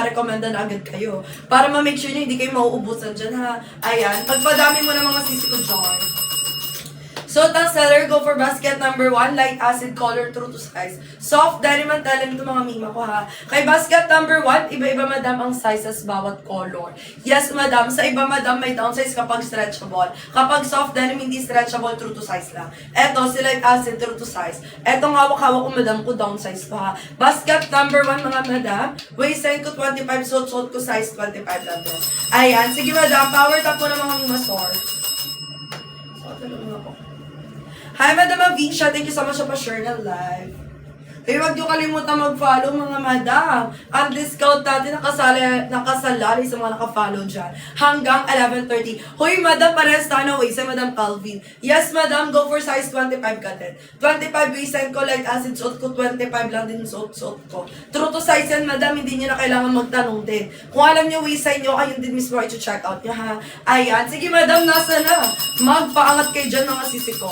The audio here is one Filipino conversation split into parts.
rekomenda na agad kayo. Para ma-make sure nyo hindi kayo mauubusan dyan ha. Ayan, pagpadami mo ng mga sisi ko dyan. So, ang seller, go for basket number 1, light acid color, true to size. Soft denim ang talent ito mga mima ko ha. Kay basket number 1, iba-iba madam ang sizes bawat color. Yes madam, sa iba madam may downsize kapag stretchable. Kapag soft denim hindi stretchable, true to size lang. Eto, si light acid, true to size. Etong hawak-hawak ko madam ko downsize pa ha. Basket number 1 mga madam, waistline ko 25, suot ko size 25 lang din. Ayan, sige madam, power top mo na mga mima store. So, talong ako. Hi, Madam Avisha. Thank you so much for sharing na live. Hey, huwag niyo kalimutan mag-follow mga madam. Ang discount natin nakasalalay sa mga naka-follow dyan. Hanggang 11:30. Hoy, madam, parehas tayo na waist. Madam Calvin. Yes, madam. Go for size 25 ka din. 25 waistline ko, light acid suot ko. 25 lang din suot ko. True to size yan, madam. Hindi niyo na kailangan magtanong din. Kung alam niyo waistline niyo, ayun din mismo ay check out niya, ha? Ayan. Sige, madam. Nasa na? Magpaangat kayo dyan, mga sisi ko.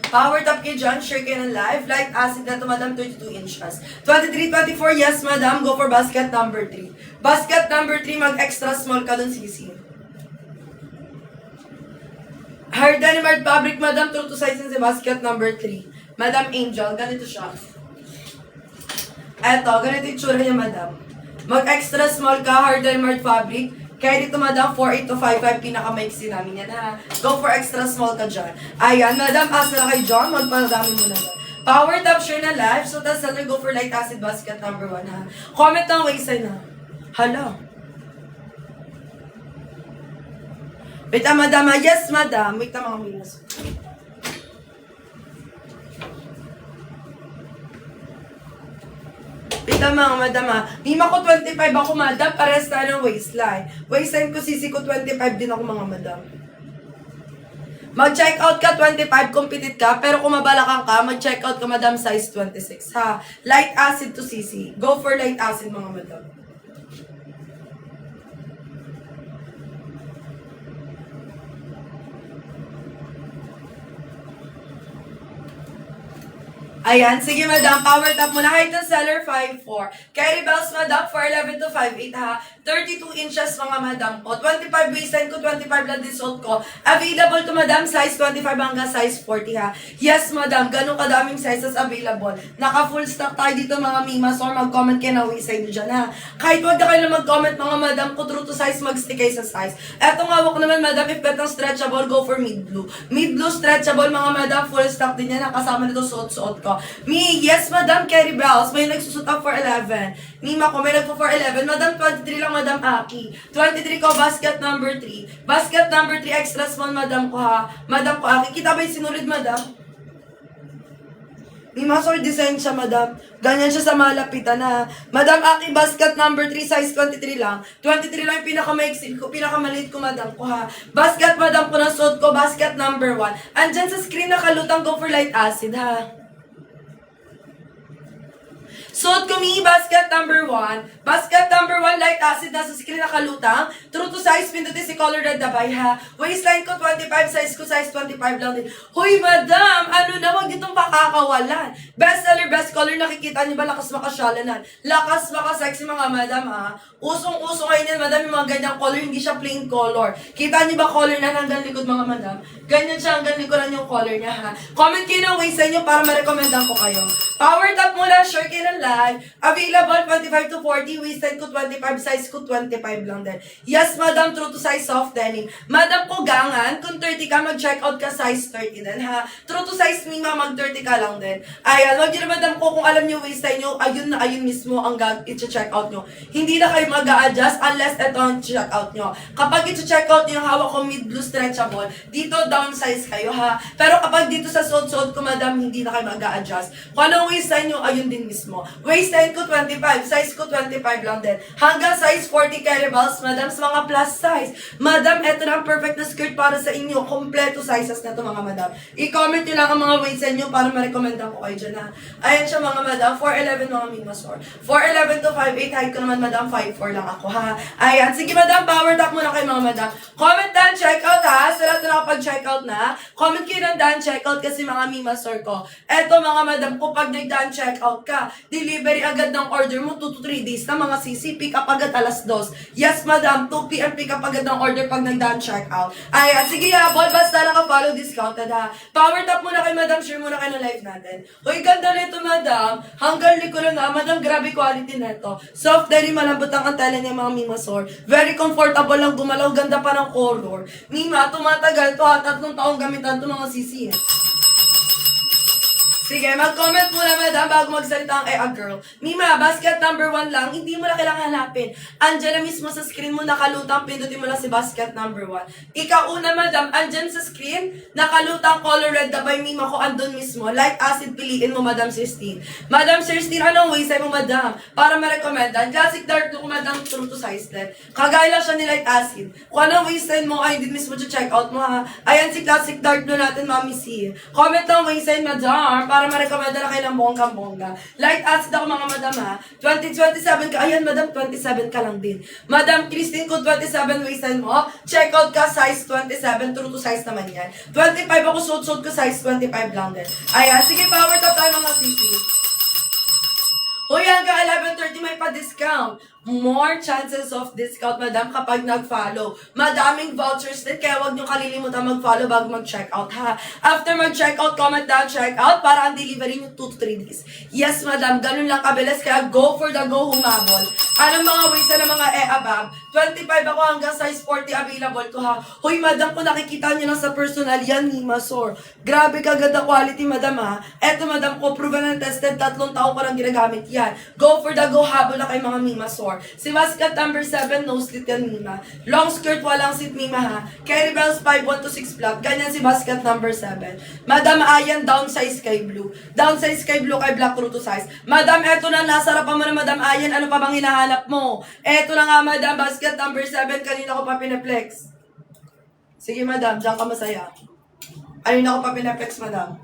Power top kay John, share kayo ng live. Light acid na to, madam, 32 inches. 23, 24, yes, madam. Go for basket number 3. Basket number 3, mag-extra small ka dun, sisi. Hard denim hard fabric, madam, true to size sa basket number 3. Madam Angel, ganito siya. Eto, ganito yung tsura niya, madam. Mag-extra small ka, hard denim hard fabric. Kaya dito, madam, 48 to 55, pinaka-maiksi namin yan, ha? Go for extra small ka dyan. Ayan, madam, asa na kayo dyan, magpadami mo na dyan. Power top, share na live. So, tas seller, go for light acid basket number 1, ha? Comment ang waistline, ha? Hala. Wait, madam, ha? Yes, madam. Wait, mga minus. Ito mga madam ha. Mima ko 25 ako madam. Pares tayo ng waistline. Waistline ko sisi ko 25 din ako mga madam. Mag-check out ka 25, competent ka. Pero kung mabalakan ka, mag-check out ka madam size 26 ha. Light acid to sisi. Go for light acid mga madam. Ayan, sige madam, power top muna. Height ng seller, 5'4". Carry bells madam, 4'11 to 5'8 ha. 32 inches mga madam ko. 25 waistline ko, 25 lang din suot ko. Available to madam, size 25 hanggang size 40 ha. Yes madam, ganun kadaming sizes available. Naka full stock tayo dito mga mimas or mag-comment kayo na waistline dyan ha. Kahit wag na kayo na mag-comment mga madam ko, true to size, mag-stick kayo sa size. Etong hawak naman madam, if betong stretchable, go for mid blue. Mid blue stretchable mga madam, full stock din yan. Nakasama nito suot-suot ko. Me, yes madam, carry bells. May nagsusot up for 11. Mima ko, may nagpo for 11. Madam, 23 lang madam Aki. 23 ko, basket number 3. Basket number 3, extra small madam ko ha. Madam ko Aki. Kita ba yung sinulid madam? Mima, sort design siya madam. Ganyan siya sa malapitan ha. Madam Aki, basket number 3, size 23 lang. 23 lang yung pinakamaiksin ko, pinakamaliit ko madam ko ha. Basket madam ko na suot ko, basket number 1. Andyan sa screen nakalutang, go for light acid ha. Suot ko mi, basket number 1. Basket number 1, light acid, nasa screen nakalutang. True to size, pindutin si color red dabay ha. Waistline ko 25, size ko size 25 lang din. Hoy madam, ano na, wag itong pakakawalan. Best seller, best color, nakikita niyo ba, lakas makasyalanan. Lakas makasexy mga madam ha. Usong-uso ngayon yan madam, yung mga ganyang color, hindi siya plain color. Kita niyo ba color na hanggang likod mga madam? Ganyan siya, hanggang likuran yung color niya ha. Comment kayo ng waistline niyo para ma-recommendan ko kayo. Power top muna, share kayo ng live. Available 25 to 40, waistline ko 25, size ko 25 lang din. Yes, madam, true to size soft denim. Madam ko gangan, kung 30 ka, mag-check out ka size 30 din ha. True to size mima, mag-30 ka lang din. Ayan, wag yun madam ko, kung alam nyo waistline nyo, ayun na ayun mismo ang i-check out nyo. Hindi na kayo mag-a-adjust unless ito ang check out nyo. Kapag i-check out nyo, hawak ko mid blue stretchable, dito downsize kayo ha. Pero kapag dito sa suot-suot ko madam, hindi na kayo mag-a-adjust. Kung anong waistline nyo, ayun din mismo. Waistline ko 25, size ko 25 lang din. Hanggang size 40 carry bells, madam, sa mga plus size. Madam, eto na ang perfect na skirt para sa inyo. Kompleto sizes na to mga madam. I-comment nyo lang ang mga waistline nyo para ma-recommendan ko kayo dyan ha. Ayan siya mga madam, 4'11 mga mimasor. 4'11 to 5'8, height ko naman madam, 5'4 lang ako ha. Ayan, sige madam, power top muna kayo mga madam. Comment down, check out ha. Sa lahat na nakapag-check out na, comment kayo ng down, check out kasi mga mimasor ko. Eto mga madam, kung pag nag-down check out ka, di delivery agad ng order mo, 2 to 3 days na mga sisi, pick up agad alas 2. Yes, madam, 2 p.m. pick up agad ng order pag nag-done check out. Ayan, sige habol, basta naka-follow discounted ha. Power tap muna kay madam, share muna kayo ng live natin. Hoy, ganda nito madam, hanggang likod na, madam, grabe quality nito. Soft, very malambot ang tela niya mga Mimasor. Very comfortable lang gumalaw, ganda pa ng color. Mima, tumatagal to ha, 3 taong gamitan to mga sisi. Sige, mag-comment muna madam bago magsalita ang girl. Mima, basket number 1 lang, hindi mo na kailangan hanapin. Andiyan na mismo sa screen mo, nakalutang, pindutin mo lang si basket number 1. Ikauna madam, andyan sa screen, nakalutang color red na by Mima ko, andun mismo. Light acid, piliin mo madam Sistine. Madam Sistine, anong wayside mo madam? Para ma-recommendan. Classic dark blue madam, true to size net. Kagaya lang siya ni light acid. Kung anong wayside mo, ay din mismo check out mo ha. Ayan si classic dark blue natin, Mami C. Comment lang wayside madam, para ma-recommenda na kayo ng bongga-bongga. Light acid ako mga madam ha. 2027 ka. Ayan madam, 27 ka lang din. Madam Christine, kung 27 waistline mo, check out ka size 27. True to size naman yan. 25 ako, suot-suot ko size 25 lang din. Ayan, sige power top tayo mga sisi. Hoy, hanggang 11:30 may pa-discount. More chances of discount, madam, kapag nag-follow. Madaming vouchers din, kaya huwag nyo kalilimutan mag-follow bago mag-check out, ha? After mag-check out, comment down, check out, para ang delivery nyo 2 to 3 days. Yes, madam, ganun lang kabilis, kaya go for the go, humabol. Anong mga ways na mga above? 25 ako hanggang size 40 available ko, ha? Hoy, madam, kung nakikita nyo lang sa personal, yan, Mimasor. Grabe kaganda quality, madam, ha? Eto, madam, ko, proven and tested, 3 taon ko lang ginagamit yan. Go for the go, habol na kay mga Mimasor. Si basket number 7, no slit yan, Mima. Long skirt, walang sit, Mima, ha? Carry bells, 5-1-6 flat. Ganyan si basket number 7. Madam Ayan, down size sky blue. Down size sky blue kay black true to size. Madam, eto na, nasarapan mo na, Madam Ayan. Ano pa bang hinahanap mo? Eto na nga, madam, basket number 7. Kanina ko pa pinaplex. Sige, madam, diyan ka masaya. Ayun ako pa pinaplex, madam.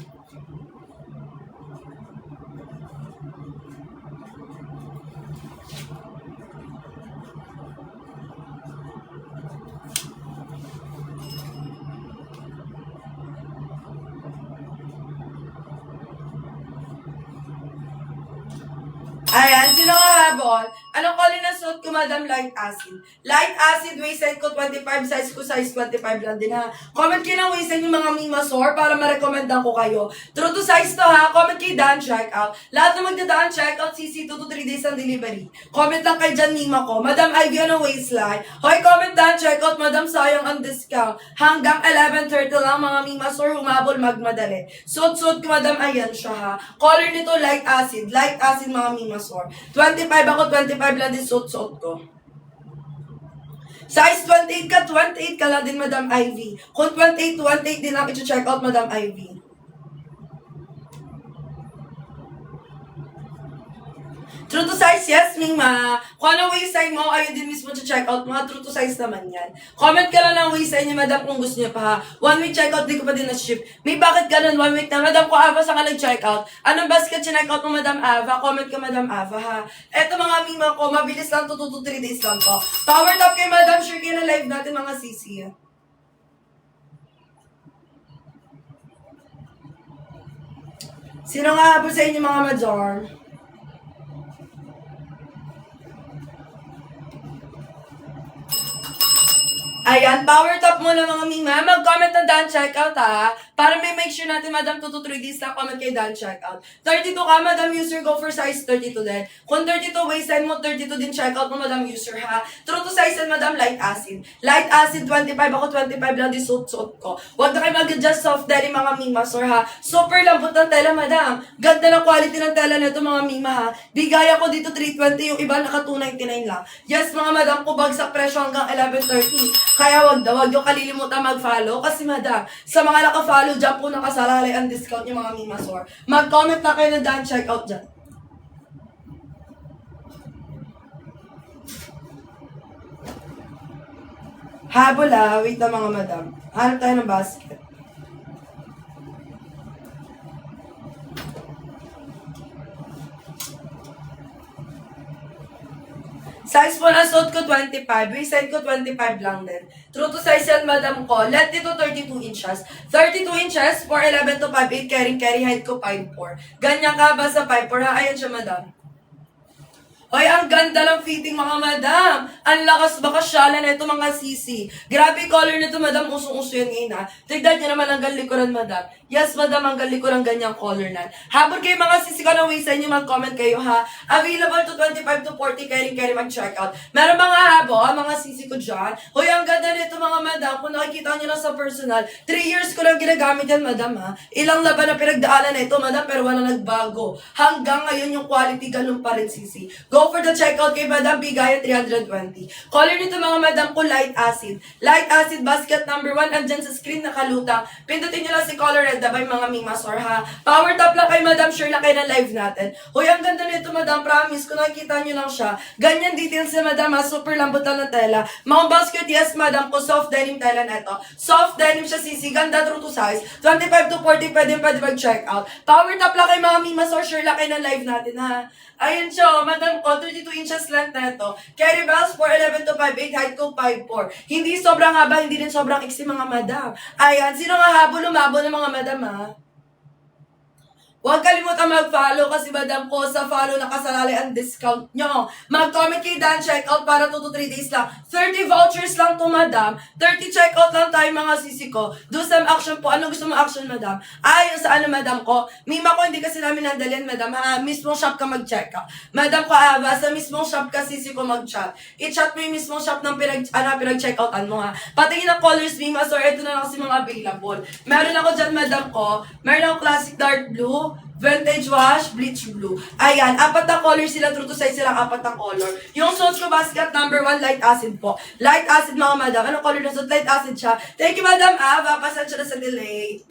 Ayan, sino nga habol? Anong color na suit ko, madam? Light acid. Light acid, waistline ko 25, size ko size 25 lang din ha. Comment kayo ng waistline yung mga Mimasor para ma-recommendan ko kayo. True to size to ha. Comment kayo daan check out. Lahat na magdadaan check out, CC 2 to 3 days ang delivery. Comment lang kay Jan Mima ko. Madam Ivy, anong waistline? Hoy, comment daan check out, madam, sayang ang discount. Hanggang 11:30 lang mga Mimasor, humabol magmadali. Suot-suot ko, madam, ayan siya ha. Color nito light acid. Light acid mga Mimasor. 25 ako, 25 lang din suot-suot ko. Size 28 ka, 28 ka lang din, Madam Ivy. Kung 28, 28 din lang i-check out, Madam Ivy. True to size, yes, Mingma. Kung anong waistline mo, ayun din mismo check out. Mga true to size naman yan. Comment ka lang ng waistline niya, madam, kung gusto niya pa ha. 1 week check out, di ko pa din na-ship. May bakit ganun, 1 week na. Madam, kung Ava, saan ka nag-check out? Anong basket check out mo, Madam Ava? Comment ka, Madam Ava, ha. Eto mga Mingma ko, mabilis lang to, 2 to 3 days lang to. Power top kay Madam, share kayo na live natin, mga sisi. Sino nga habol sa inyo, mga Major? Ayan, power top muna mga Mima. Mag-comment ng Dan Checkout ha. Para may make sure natin, Madam, 2 to 3 days lang comment kay Dan Checkout. 32 ka, Madam User, go for size 32 din. Kung 32 waistline mo, 32 din checkout mo, Madam User ha. True to size and Madam, light acid. Light acid, 25 ako, 25 lang din suot-suot ko. Huwag na kayo mag-adjust soft deli mga Mima, sir ha. Super lambot ng tela, Madam. Ganda ng quality ng tela nito mga Mima ha. Bigay ako dito 320, yung iba naka 299 lang. Yes mga Madam, kubagsak presyo hanggang 11:30. Kaya wag yung kalilimutan mag-follow. Kasi madam, sa mga naka-follow dyan po nakasalalay ang discount yung mga Mimasor. Mag-comment na kayo na dyan, check out dyan. Habol wait na mga madam. Hanap tayo ng basket. Size po na suit ko 25, waistline ko 25 lang din. True to size yan, madam ko. Let dito 32 inches. 32 inches, 4'11 to 5'8", carry height ko 5'4". Ganyan ka ba sa 5'4", ha? Ayan siya, madam. Hoy, ang ganda ng fitting mga madam. Ang lakas bakasyalan na ito mga sisi. Grabe color nito madam, usong-uso yan ngayon ha. Tignan nyo naman ang likuran madam. Yes madam, ang likuran ganyang color na. Habang kayo mga sisi ko na way sa inyo, mag-comment kayo ha. Available to 25 to 40, carry mag-check out. Meron mga habo, mga sisi ko dyan. Hoy, ang ganda nito mga madam. Kung nakikita nyo lang sa personal, 3 years ko lang ginagamit yan madam ha. Ilang laban na pinagdaanan na ito madam, pero wala nagbago. Hanggang ngayon yung quality ganun pa rin sisi. Go for the checkout kay Madam Bigaya 320. Color nito mga madam ko light acid. Light acid basket number 1 andyan sa screen nakalutang. Pindutin nyo lang si color red by mga mimasor ha. Power top lang kay madam, sure na kayo na live natin. Hoy, ang ganda nito madam, promise kung nakikita nyo lang siya. Ganyan details si madam ha, super lambot lang ng tela. Mga basket, yes madam ko, soft denim tela na ito. Soft denim siya sisi, ganda true to size. 25 to 40, pwede mag-check out. Power top lang kay mga mimasor, sure na kayo na live natin ha. Ayun siya, madam ko, 32 inches length na ito. Carry bells, 4'11 to 5'8", height ko 5'4". Hindi sobrang haba, hindi din sobrang iksi mga madam. Ayan, sino nga habo, lumabo ng mga madam ha? Huwag kalimutan mag-follow kasi madam ko sa follow nakasalali ang discount nyo. Mag-comment kay Dan checkout para 2 to 3 days lang. 30 vouchers lang to madam. 30 checkout lang tayo mga sisi ko. Do some action po. Ano gusto mo action madam? Yung sa ano madam ko? Mima ko hindi kasi namin nandalin madam ha. Mismong shop ka mag-checkout. Madam ko sa mismong shop ka sisi ko mag-chat. I-chat mo yung mismong shop ng pinag-checkoutan mo ha. Patingin ang colors mima sir. Ito na lang kasi mga available. Meron ako dyan madam ko. Meron ako classic dark blue. Vintage wash, bleach blue. Ayan, 4 na color sila, true to size sila, 4 na color. Yung suit ko basket number 1, light acid po. Light acid mga madam. Anong color na suit? Light acid siya. Thank you madam Ava, pasensya na sa delay.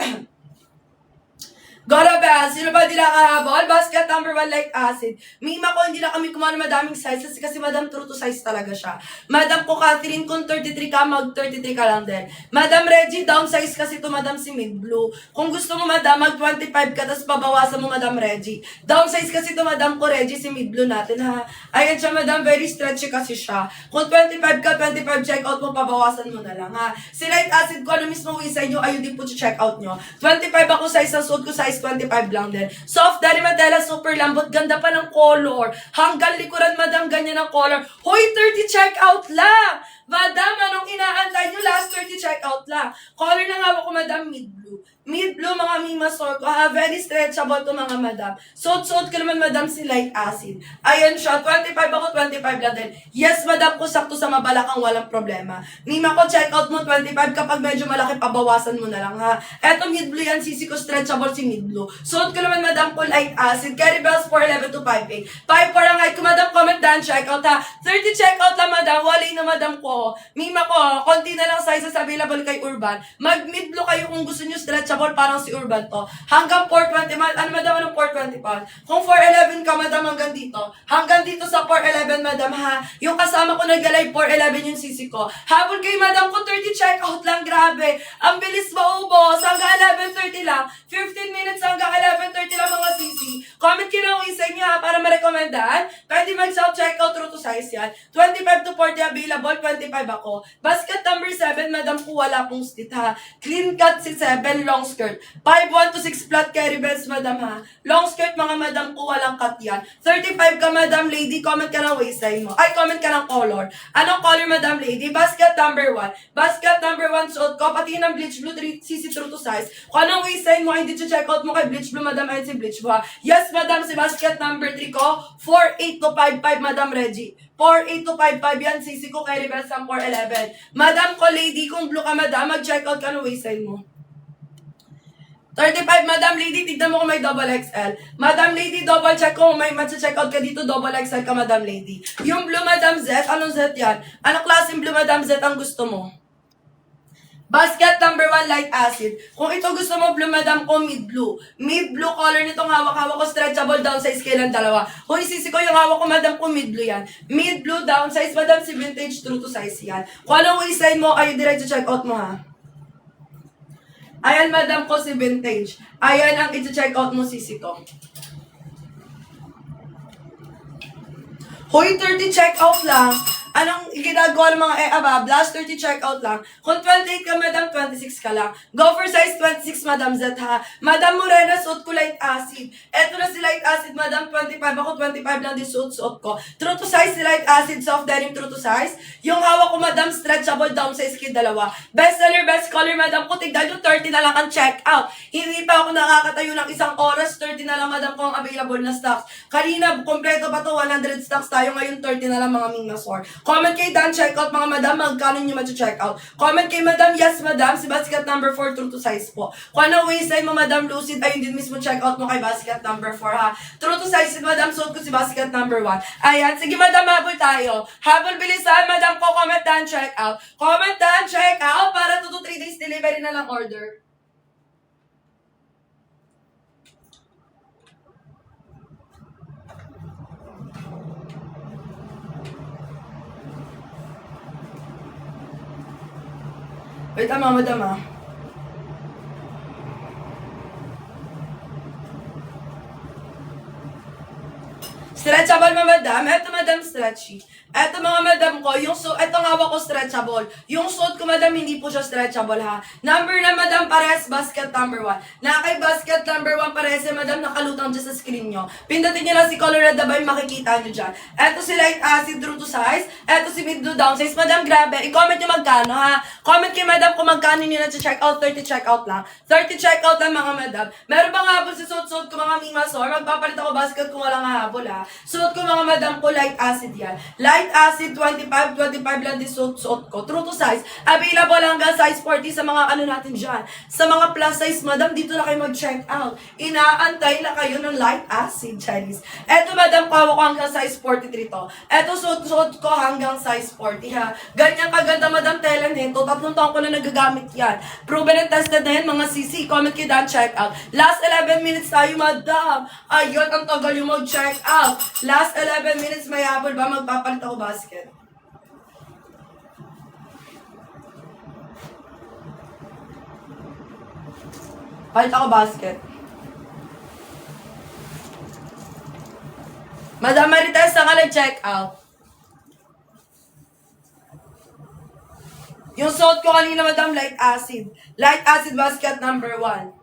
Gorabel, sino ba di nakahabol? Basket number 1, light acid. Mima ko, hindi na kami kumuha ng madaming sizes kasi madam true to size talaga siya. Madam ko, Catherine, kung 33 ka, mag-33 ka lang din. Madam Reggie, downsize kasi to madam si mid blue. Kung gusto mo madam, mag-25 ka, tapos pabawasan mo madam Reggie. Downsize kasi to madam ko, Reggie, si mid blue natin ha. Ayan siya madam, very stretchy kasi siya. Kung 25 ka, 25 check out mo, pabawasan mo na lang ha. Si light acid ko, ano mismo sa inyo, ayun din po check out nyo. 25 ako size ng suit ko, size 25 lang din. Soft denim tela, super lambot. Ganda pa ng color. Hanggang likuran, madam, ganyan ang color. Hoy, 30 check out lang! Madam, anong inaantay nyo? Last 30 check out lang. Color na hawak ko, madam, mid blue. Mid blue, mga mimasor ko. Very stretchable to mga madam. Suot-suot ko naman, madam, si light acid. Ayan siya. 25 ako, 25 lang din. Yes, madam ko, sakto sa mabalakang walang problema. Mima ko, check out mo 25. Kapag medyo malaki, pabawasan mo na lang, ha. Eto, mid blue yan. Sisi ko, stretchable si mid blue. Suot ko naman, madam ko, light acid. Carry bells, 4'11 to 5'8". 5'4 ang height ko, madam. Comment down, check out, ha. 30 check out lang, madam. Wali na, madam ko. Mima ko, konti na lang sizes available kay Urban. Mag-mid blue kayo kung gusto nyo stretchable, parang si Urban to. Hanggang 420, ano madam, anong 420 pa? Kung 411 ka, madam, hanggang dito. Hanggang dito sa 411, madam, ha? Yung kasama ko nag-live 411 yung sisi ko. Habol kayo, madam, kung 30 check out lang, grabe. Ang bilis maubos. Hanggang 11:30 lang. 15 minutes hanggang 11:30 lang mga sisi. Comment kayo lang isa nyo, ha, para ma-recommendaan. Pwede mag-self checkout true to size yan. 25 to 40 available, 25 ako. Basket number 7, madam, ko wala pong stit, ha. Clean cut si 7, long skirt. 5'1 to 6 flat carry belts, madam, ha. Long skirt, mga madam, ko walang cut yan. 35 ka, madam lady, comment ka ng waistline mo. Ay, comment ka ng color. Anong color, madam lady? Basket number 1. Basket number 1, suot ko. Pati ng bleach blue, 3 cc true to size. Kung anong waistline mo, hindi check out mo kay bleach blue, madam, ayun si bleach blue, ha. Yes, madam, si basket number 3 ko, 4'8 to 5'5, madam Reggie. 4'8 to 5'5 yan, sisi ko kay reverse ang 4'11. Madam ko, lady, kung blue ka, madam, mag-check out ka ng waistline mo. 35, madam lady, tignan mo kung may double XL. Madam lady, double check kung may matcha-check out ka dito, double XL ka, madam lady. Yung blue, madam Z, anong Z yan? Anong klaseng blue, madam Z, ang gusto mo? Basket number 1, light acid. Kung ito gusto mo, blue, madam ko, mid blue. Mid blue color nitong hawak-hawak ko, stretchable, downsize kailan dalawa. Hoy, sisi ko, yung hawak ko, madam ko, mid blue yan. Mid blue, downsize, madam, si vintage, true to size yan. Kung anong waistline mo, ayun, direct check out mo, ha. Ayan, madam ko, si vintage. Ayan ang i-check out mo, sisi ko. Hoy, 30 check out lang. Anong ginagawa ng mga above? Last 30 checkout lang. Kung 28 ka, madam, 26 ka lang. Go for size 26, madam Z, ha? Madam Morena, suot ko light acid. Eto na si light acid, madam, 25. Ako 25 lang din suot ko. True to size, si light acid, soft denim, true to size. Yung hawak ko, madam, stretchable, down size, kid, dalawa. Best seller, best color, madam, ko tignan yung 30 na lang ang checkout. Hindi pa ako nakakatayo ng isang oras, 30 na lang, madam, kung available na stocks. Kanina, kompleto pa to, 100 stocks tayo, ngayon 30 na lang, mga Ming Masor. Comment kay Dan, checkout, mga madam, magkano nyo mag-checkout. Comment kay madam, yes, madam, si basket number 4, true to size po. Kung ano waistline mo, madam, lucid, ayun din mismo checkout mo kay basket number 4, ha. True to size, madam, suot ko si basket number 1. Ayan, sige, madam, habol tayo. Habol, bilisan, madam ko, comment Dan, checkout. Comment Dan, checkout, para 2 to 3 days delivery na lang order. Wait, madam, Stretchable, madam. Eto, madam, stretchy. Eto, mga madam ko, etong hawak ko stretchable. Yung suot ko, madam, hindi po siya stretchable, ha. Number na, madam, parehas, basket number 1. Kay basket number 1, parehas, madam, nakalutang dyan sa screen nyo. Pindutin nyo lang si color red dabay, makikita nyo dyan. Eto si light acid, true to size. Eto si mid to down size. Madam, grabe. I-comment nyo magkano, ha. Comment kay madam kung magkano nyo na check out. 30 check out lang. 30 check out lang, mga madam. Meron bang habol sa suot ko, mga Ming Masor? Magpapalit ako basket kung walang habol, ha. Suot ko, mga madam ko, light acid yan. Light acid, 25 lang din suot ko. True to size. Available hanggang size 40 sa mga ano natin dyan. Sa mga plus size, madam, dito na kayo mag-check out. Inaantay na kayo ng light acid, Chinese. Eto, madam, kawa ko hanggang size 43 to. Eto, suot ko hanggang size 40, ha. Ganyan kaganda, madam, tela nito. 3 taon ko na nagagamit yan. Proven and tested na yan, mga CC. Comment kayo dyan, check out. Last 11 minutes tayo, madam. Ayun, ang tagal yung mag-check out. Last 11 minutes, may habol ba? Magpapalit ako basket. Palit ako basket. Madam Marites, saan ka nag-check out? Yung suot ko kanina, madam, light acid. Light acid basket number 1.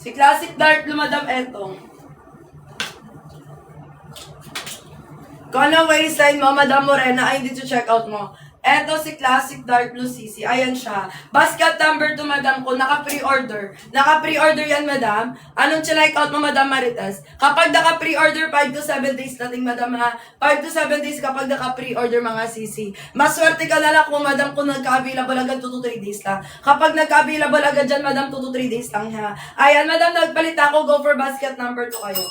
Si classic dark blue, madam, eto. Kung ano waistline mo, madam Morena, ay hindi to check out mo. Eto si classic dark blue CC. Ayan siya. Basket number 2, madam ko. Naka-pre-order. Naka-pre-order yan, madam. Anong check out mo, madam Marites? Kapag naka-pre-order, 5 to 7 days nating, madam, ha. 5 to 7 days kapag naka-pre-order, mga CC. Maswerte ka na lang kung, madam, kung nagka-available agad 2 to 3 days lang. Kapag nagka-available agad dyan, madam, 2 to 3 days lang, ha. Ayan, madam, nagpalit ako. Go for basket number 2 kayo.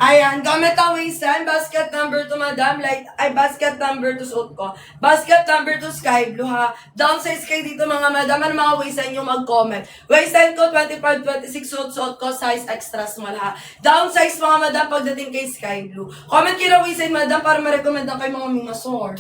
Ayan, gamit ang waistline, basket number 2, madam, basket number 2 suot ko. Basket number 2 sky blue, ha. Downsize kayo dito, mga madam, ano mga waistline yung mag-comment. Waistline ko, 25, 26 suot ko, size extra small, ha. Downsize, mga madam, pagdating kay sky blue. Comment kayo na waistline, madam, para ma-recommend na kayo, mga Ming Masor.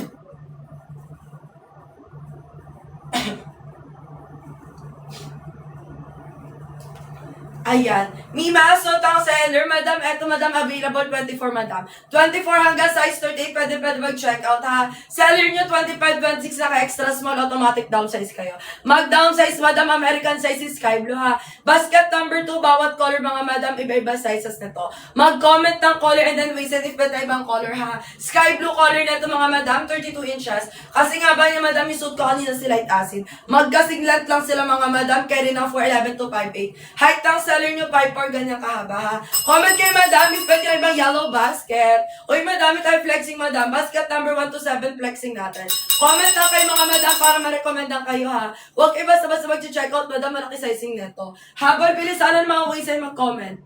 Ayan. Mima, so ang seller, madam, eto, madam, available 24, madam. 24 hanggang size 38, pwede mag-check out, ha. Seller nyo, 25, 26, naka-extra small, automatic downsize kayo. Mag-downsize, madam, American size is sky blue, ha. Basket number 2, bawat color, mga madam, iba-iba sizes nito. Mag-comment ng color and then waist if may ibang color, ha. Sky blue color nito, mga madam, 32 inches. Kasi nga ba niya, madam, isuot ko kanina si light acid. Magkasinglet lang sila, mga madam, carry ng 4'11 to 5'8. Height ng seller nyo, 5'4", ganyan kahaba, ha. Comment kayo, madam, if pwede na ibang yellow basket. Uy, madami tayo flexing, madam. Basket number 1 to 7, flexing natin. Comment lang kayo, mga madam, para ma-recommendan kayo, ha. Huwag kayo basta-basta mag-check out, madam, malaki sizing neto. Habang bilisanan mga ways ay mag-comment.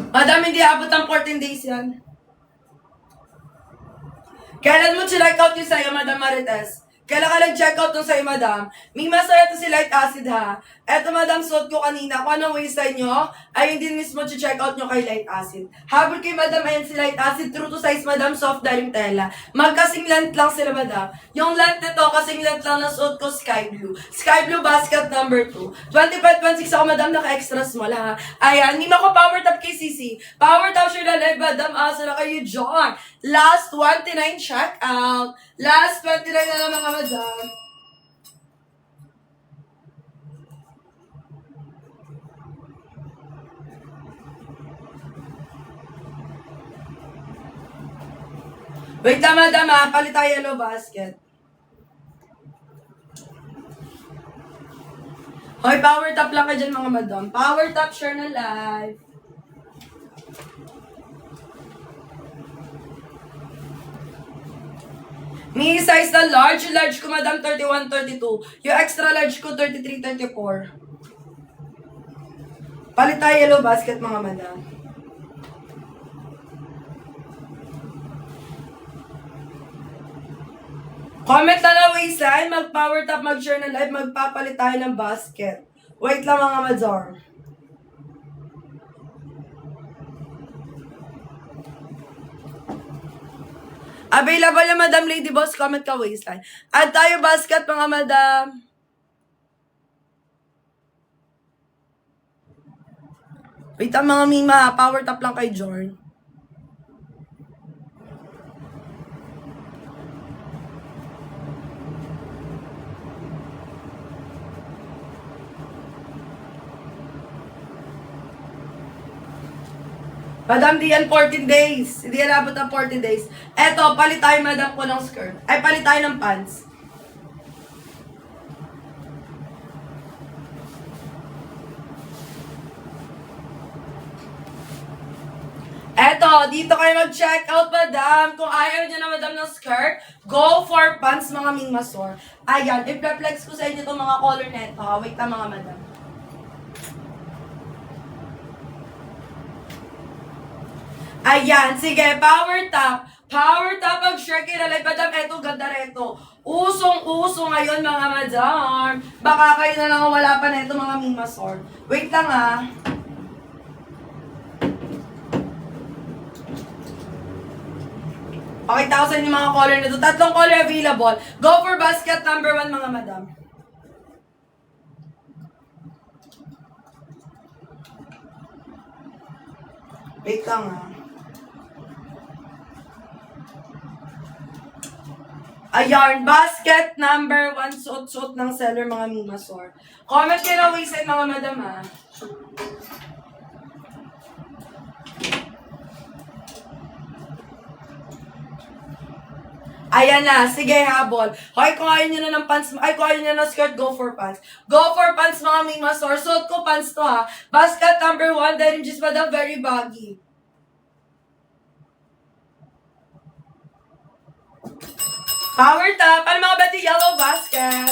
Madam, hindi abot ng 14 days yan. Kailan mo check out yung sa'yo, Madam Marites? Kailan ka nag-check out nung sa'yo, madam? May masaya to si Light Acid, ha? Eto, madam, suot ko kanina. Kung anong waistline nyo, ay hindi mismo check out nyo kay Light Acid. Habol kay madam, ayan si Light Acid. True to size, madam, soft daring tela. Magkasing length lang sila, madam. Yung length nito, kasing length lang na suot ko, sky blue. Sky blue basket number 2. 25-26 ako, madam, naka-extra small, ha? Ayan, hindi ko power top kay CC. Power top sure na live, madam. Asa na kayo, John? Last 29 check out. Last 29 na lang, mga madam. Wait lang, madam, ha? Palit tayo yellow basket. Hoy, power top lang ka dyan, mga madam. Power top, sure na live. Mini size na large. Yung large ko, madam, 31, 32. Yung extra large ko, 33, 34. Palit tayo yellow basket, mga madam. Comment na lang waistline, mag-power top, mag-share na live, magpapalit tayo ng basket. Wait lang, mga madam. Available na, Madam Lady Boss, comment ka waistline. Add tayo basket, mga madam. Wait ang mga mima, power top lang kay Jorn. Madam, di yan 14 days. Hindi yan abot ng 14 days. Eto, palit tayo, madam, ko ng skirt. Ay, palit tayo ng pants. Eto, dito kayo mag-check out, madam. Kung ayaw nyo na, madam, ng skirt, go for pants, mga mingmasor. Ayan, i-reflex ko sa inyo itong mga color neto. Wait lang, mga madam. Ayan, sige, power top. Power top ang shirt kinalay, madam. Eto, ganda reto. Usong-uso ngayon, mga madam. Baka kayo na lang wala pa neto, mga mingmasor. Wait lang, ah. Pakita ko sa inyo mga color nito. Tatlong color available. Go for basket number 1, mga madam. Wait lang, ah. Ayan, basket number 1, suot-suot ng seller, mga mimasor. Comment kayo na waistline, mga madam, ha. Ayan na, sige, habol. Hoy, kung ayaw nyo na ng pants, ay, kung ayaw nyo na ng skirt, go for pants. Go for pants, mga mimasor. Suot ko pants to, ha. Basket number 1, denim jeans, madam, very baggy. Power top. Ano mga bati? Yellow basket.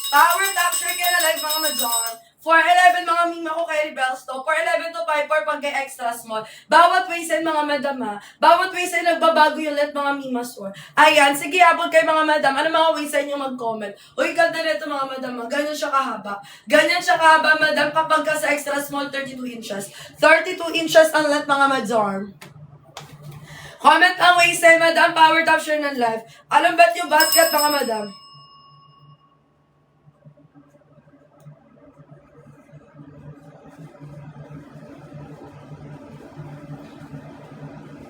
Power top. Sure ka na live, mga madam. 4'11 mga mima ko kay Rebels to. 4'11 to 5'4 pag kay extra small. Bawat waistline, mga madam, ha. Bawat waistline nagbabago yung let, mga mima store. Ayan. Sige, abot kay mga madam. Ano mga waistline yung mag-comment? Uy, ganda nito, mga madam, ha. Ganyan siya kahaba. Ganyan siya kahaba, madam, kapag ka sa extra small, 32 inches. 32 inches ang let, mga madam. Comment ang waistline, madam. Power top share ng live. Alam ba't yung basket, mga madam?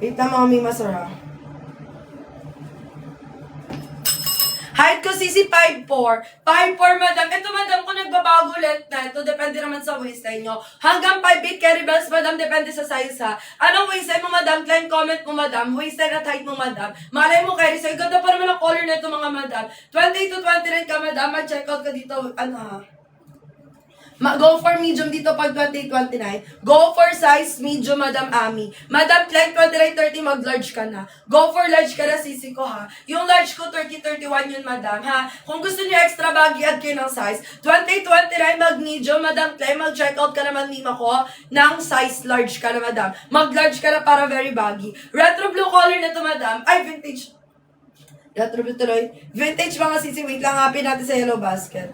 Wait na, mga mimasara. Height ko, CC 5'4". 5'4", madam. Ito, madam, kung nagbabago length na ito, depende naman sa waistline nyo. Hanggang 5'8", carry belts, madam, depende sa size, ha. Anong waistline mo, madam? Klein comment mo, madam. Waistline at height mo, madam. Malay mo, carry. So, ganda pa naman ang color na ito, mga madam. 28 to 29 ka, madam. Mag-check out ka dito. Ano, ha? Go for medium dito pag 28-29. Go for size medium, Madam Ami. Madam Klein, 29-30, mag-large ka na. Go for large ka na, sisi ko, ha. Yung large ko, 30-31 yun, madam, ha. Kung gusto niyo extra baggy, add kayo ng size. 28-29, mag-medium, Madam Klein, mag-check out ka naman, mima ko, ng size large ka na, madam. Mag-large ka na para very baggy. Retro blue color na to, madam. Ay, vintage. Tuloy. Vintage mga sisi. Wait lang, hapin natin sa yellow basket.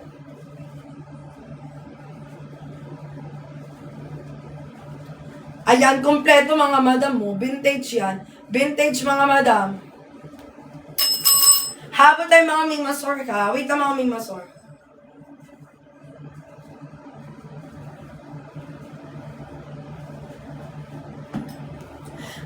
Ayan, kompleto mga madam mo. Vintage yan. Vintage mga madam. Habang tayo mga mimasor ka. Wait lang mga mimasor.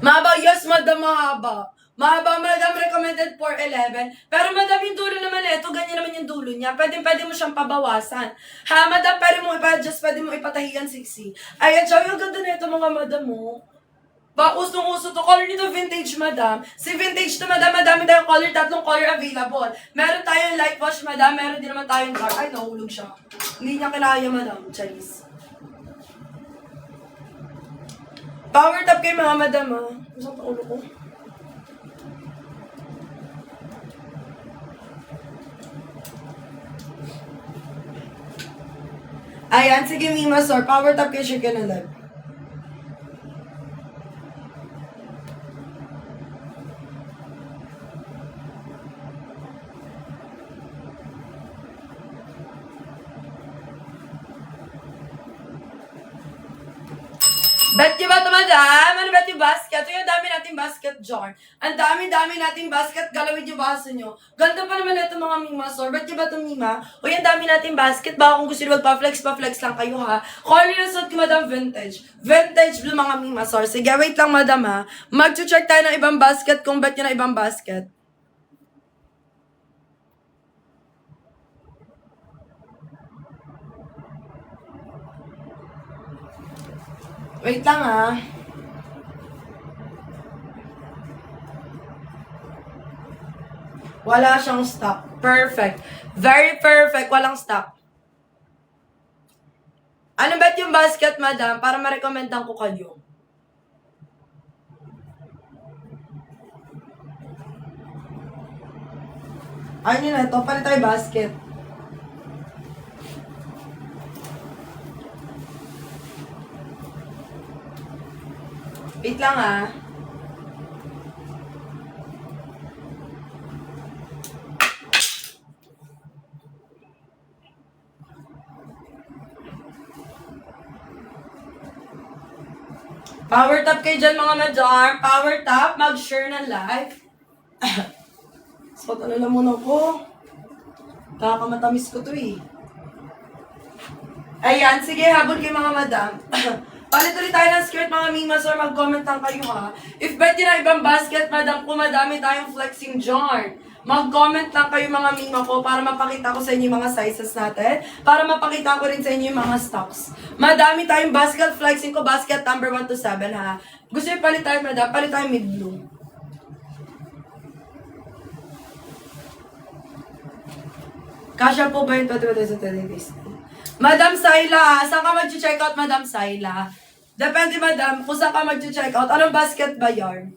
Mahaba, yes madam, mahaba. Mahaba, madam, recommended 411. Pero madam, yung dulo naman ito, ganyan naman yung dulo niya. Pwede mo siyang pabawasan. Ha, madam, pwede mo ipa-adjust, pwede mo ipatahigan 60. Ayan, siya, yung ganda na ito mga madam mo. Ba, usong-uso to. Color nito vintage, madam. Si vintage to, madam, madami tayong color, 3 color available. Meron tayong light wash, madam. Meron din naman tayong dark. Ay, nahulog siya. Hindi niya kinaya, madam. Chinese. Power top kayo, mga madam, ha. Usang ulo ko. Ayan, sige, Mima, sir. Power top kayo, share ka na live. Bet niyo ba ito, madam? Ano bet yung basket? Ito yung dami nating basket jar. Ang dami-dami nating basket. Galawin yung baso nyo. Ganda pa naman ito mga Mima, sir. Bet niyo ba ito, Mima? O yung dami nating basket. Baka kung gusto nyo magpa-flex, pa-flex lang kayo, ha? Color yung suit ko, madam, vintage. Vintage blue, mga Mima, sir. Sige, wait lang, madam, ha? Mag-check tayo ng ibang basket kung bet nyo na ibang basket. Wait lang, ha? Wala siyang stock. Perfect. Very perfect. Walang stock. Ano bet yung basket, madam? Para ma-recommendan ko kayo. Ayun yun na ito. Palit tayo basket. Wait lang, ha? Power tap kayo dyan, mga madam. Power tap. Mag-share ng live. Spot ano lang muna ko. Kakamatamis ko to, eh. Ayan, sige, habol kayo, mga madam. Palit ulit tayo ng skirt, mga mimas, or mag-comment lang kayo, ha. If bet yun na ibang basket, madam, kung madami tayong flexing jar. Mag-comment lang kayo, mga mima ko, para mapakita ko sa inyo yung mga sizes natin. Para mapakita ko rin sa inyo yung mga stocks. Madami tayong basket flexing ko, basket number 1 to 7, ha. Gusto nyo palit tayo, madam? Palit tayo mid-blue. Kasya po ba yung 20 sa 30 days? Madam Sayla, saan ka mag-check out, Madam Sayla? Depende, madam, kung saan ka mag-check out. Anong basket ba yarn?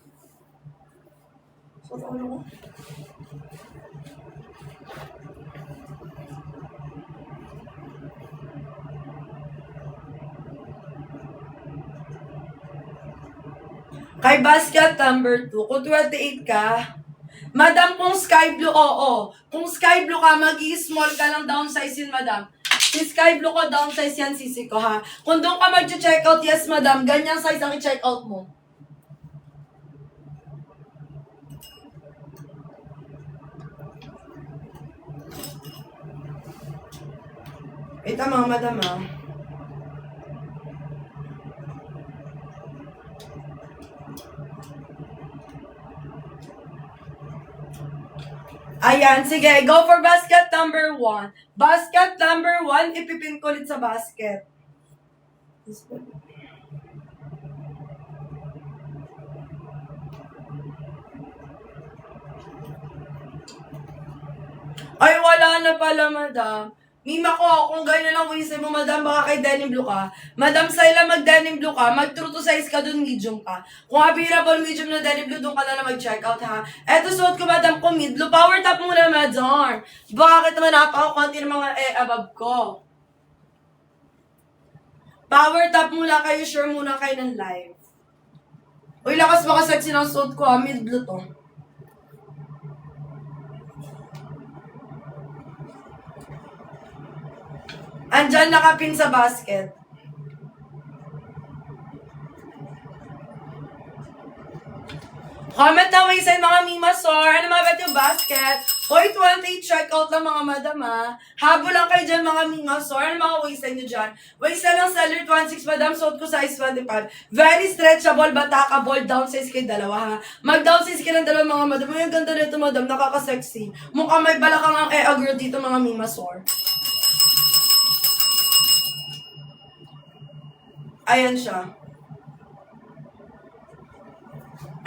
Kay basket number 2, kung 28 ka, madam, kung sky blue, oo. Kung sky blue ka, mag-i-small ka lang downsize yun, madam. Si sky blue ko, downsize yan, sisi ko, ha. Kung doon ka mag-check out, yes, madam, ganyan size ang i-check out mo. Ito, mga madam, ha. Ayan, sige, go for basket number 1. Basket number 1, ipipin ko ulit sa basket. Ay, wala na pala, madam. Mima ko, kung ganyan lang wisip mo, madam, baka kay denim blue ka. Madam, Sayla, mag-denim blue ka, mag-true to size ka dun, medium ka. Kung available medium na denim blue, dun ka na mag-check out, ha. Eto, suot ko, madam, kung mid blue. Power top muna, madam. Bakit naman napaka-konti ng mga above ko? Power top muna kayo, sure muna kayo ng live. Uy, lakas baka sexy ng suot ko, ha. Mid blue to. Andyan nakapin sa basket. Comment na may sa mga mimasor. Ano mga bet yung basket? Hoy, 20 checkout lang mga madam ha. Habol lang kayo dyan mga mimasor. Ano mga waistline nyo dyan? Waistline lang seller 26 madam. Suot ko size 25. Very stretchable, batakable. Down size kayo dalawa ha. Mag-down size kayo ng dalawa mga madam. Ay, ang ganda nito madam. Nakaka-sexy. Mukhang may balakang ang girl dito mga mimasor. Ayan siya.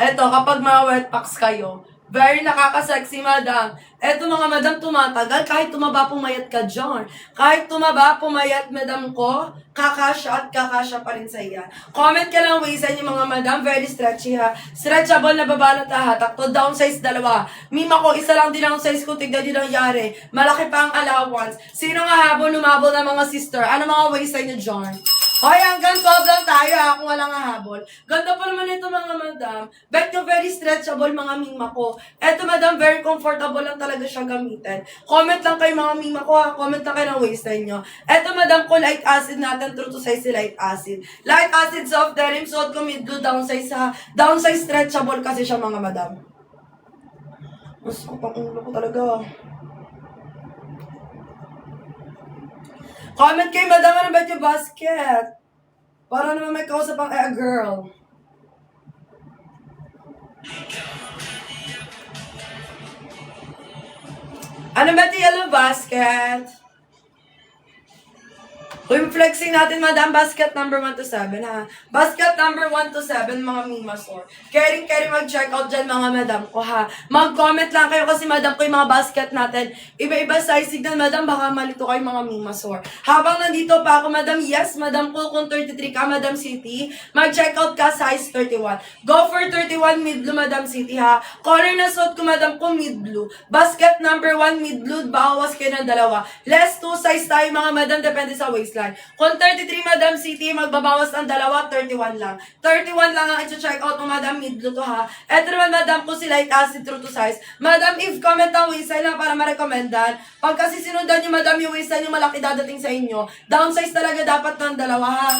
Eto, kapag mga wet packs kayo, very nakaka-sexy, madam. Eto mga madam, tumatagal. Kahit tumaba, pumayat ka dyan. Kahit tumaba, pumayat, madam ko, kakasya at kakasya pa rin sa iya. Comment ka lang, waistline yung mga madam. Very stretchy ha. Stretchable na babalot ha. Takto, down size dalawa. Mima ko, isa lang din ang size ko. Tignan din ang yari. Malaki pa ang allowance. Sino nga habol, lumabol na mga sister? Ano mga waistline nyo dyan? Hoy, hanggang 12 lang tayo ha, kung walang hahabol. Ganda pa naman ito mga madam. Bet nyo very stretchable mga mima ko. Eto madam, very comfortable lang talaga siya gamitin. Comment lang kayo mga mima ko ha, comment lang kayo ng waistline nyo. Eto madam ko, light acid natin, true to size si light acid. Light acid soft denim, suot ko mid-blue, downsize ha. Downsize stretchable kasi siya mga madam. Mas ko pang ulo ko talaga. Comment kayo, madam, ano ba yung basket? Para naman may kausap ang girl. Ano ba yung yellow basket? Uy, flexing natin, madam, basket number 1 to 7, ha? Basket number 1 to 7, mga mimasor. Caring mag-check out dyan, mga madam ko, ha? Mag-comment lang kayo kasi, madam ko, yung mga basket natin. Iba-iba size signal, madam, baka malito kayo, mga mimasor. Habang nandito pa ako, madam, yes, madam ko, kung 33 ka, madam city, mag-check out ka, size 31. Go for 31 mid-blue, madam city, ha? Color na suit ko, madam ko, mid-blue. Basket number 1, mid-blue, bawas kayo ng dalawa. Less 2 size tayo, mga madam, depende sa waistline. Kung 33 Madam City, magbabawas ang dalawa, 31 lang. 31 lang ang i-check out ng Madam Midlo to ha. Eto naman Madam ko si light acid true to size. Madam, if comment ang waistline lang para ma-recommendan. Pag kasi sinundan nyo Madam yung waistline yung malaki dadating sa inyo, downsize talaga dapat ng dalawa ha.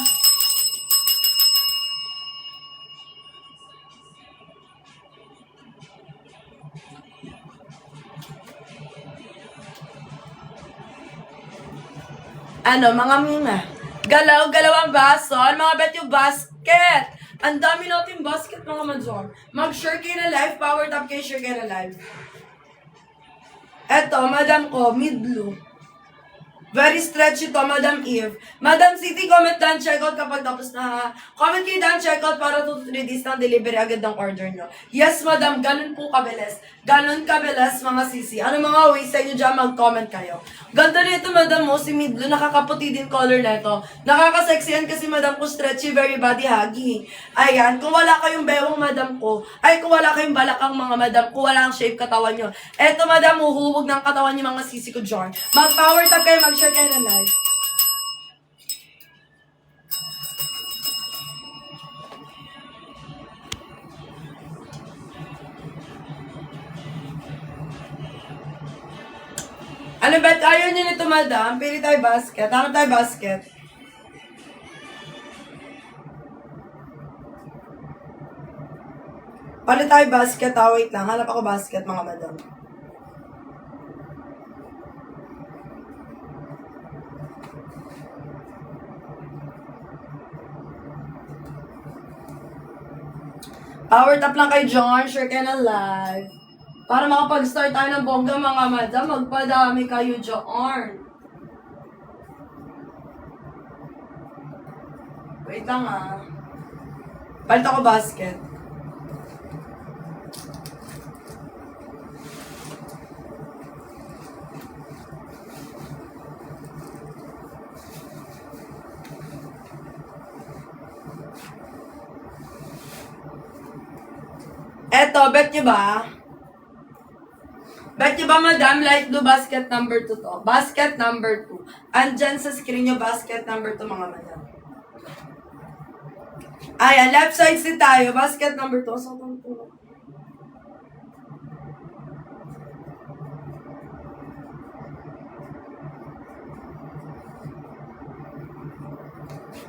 Ano, mga mima. Galaw-galaw ang baso. Mga bet yung basket. Ang dami natin basket, mga madjor. Mag-share kayo na live. Power tap kayo, share kayo na live. Eto, madam ko, mid-blue. Very stretchy to, Madam Eve. Madam City, comment down, check out kapag tapos na ha. Comment kayo down, check out para 2 to 3 days ng delivery agad ng order nyo. Yes, Madam, ganun po kabilis. Ganun kabilis, mga sisi. Ano mga ways sa inyo dyan, mag-comment kayo. Ganda nito, Madam mo, si Midlo, nakakaputi din color nito. Nakaka-sexy yan kasi, Madam ko, stretchy, very body huggy. Ayan, kung wala kayong bewang, Madam ko, ay kung wala kayong balakang mga Madam, kung wala ang shape katawan nyo. Eto, Madam, huhuwag ng katawan nyo mga sisi ko dyan. Mag-power tap kayo, mag-share kayo na live. Ano ba? Ayaw nyo nito, madam? Pili tayo basket. Hanap tayo basket. Palit tayo basket. Wait lang. Hanap ako basket, mga madam. Power tap lang kay John. Share kayo na live. Para makapag-start tayo ng bongga, mga madam, magpadami kayo dyan. Wait lang ah. Palit ako basket. Eto, bet nyo ba? Bet nyo ba, madam, light blue basket number 2 to? Basket number 2. Andyan sa screen nyo, basket number 2, mga madam. Ayan, left side si tayo. Basket number 2. So,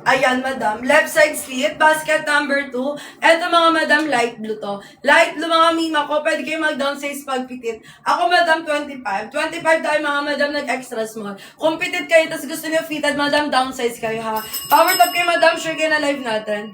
Ayan, madam. Left side slit, basket number 2. Eto mga madam, light blue to. Light blue mga mima ko, pwede kayo mag-downsize pagpitit. Ako madam, 25. 25 tayo mga madam, nag-extra small. Kung pitit kayo, tas gusto niyo fitted, madam, downsize kayo ha. Power top kayo madam, sure kayo na live natin.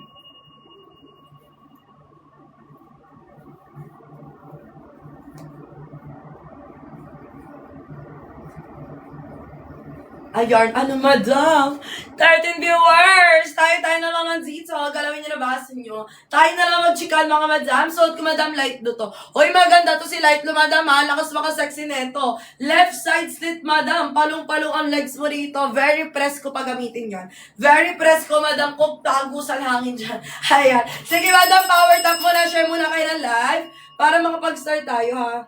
Ayan, ano madam? 13 viewers! Tayo na lang nandito. Galawin nyo na basa nyo. Tayo na lang mag-chikan mga madam. Suot ko madam light blue to. Hoy, maganda to si light blue madam ha. Lakas maka-sexy neto. Left side slit madam. Palong-palong ang legs mo rito. Very press ko pa gamitin yan. Very press ko madam. Kung tagusan hangin dyan. Ayan. Sige madam, power tap muna. Share muna kayo ng live. Para makapag-start tayo ha.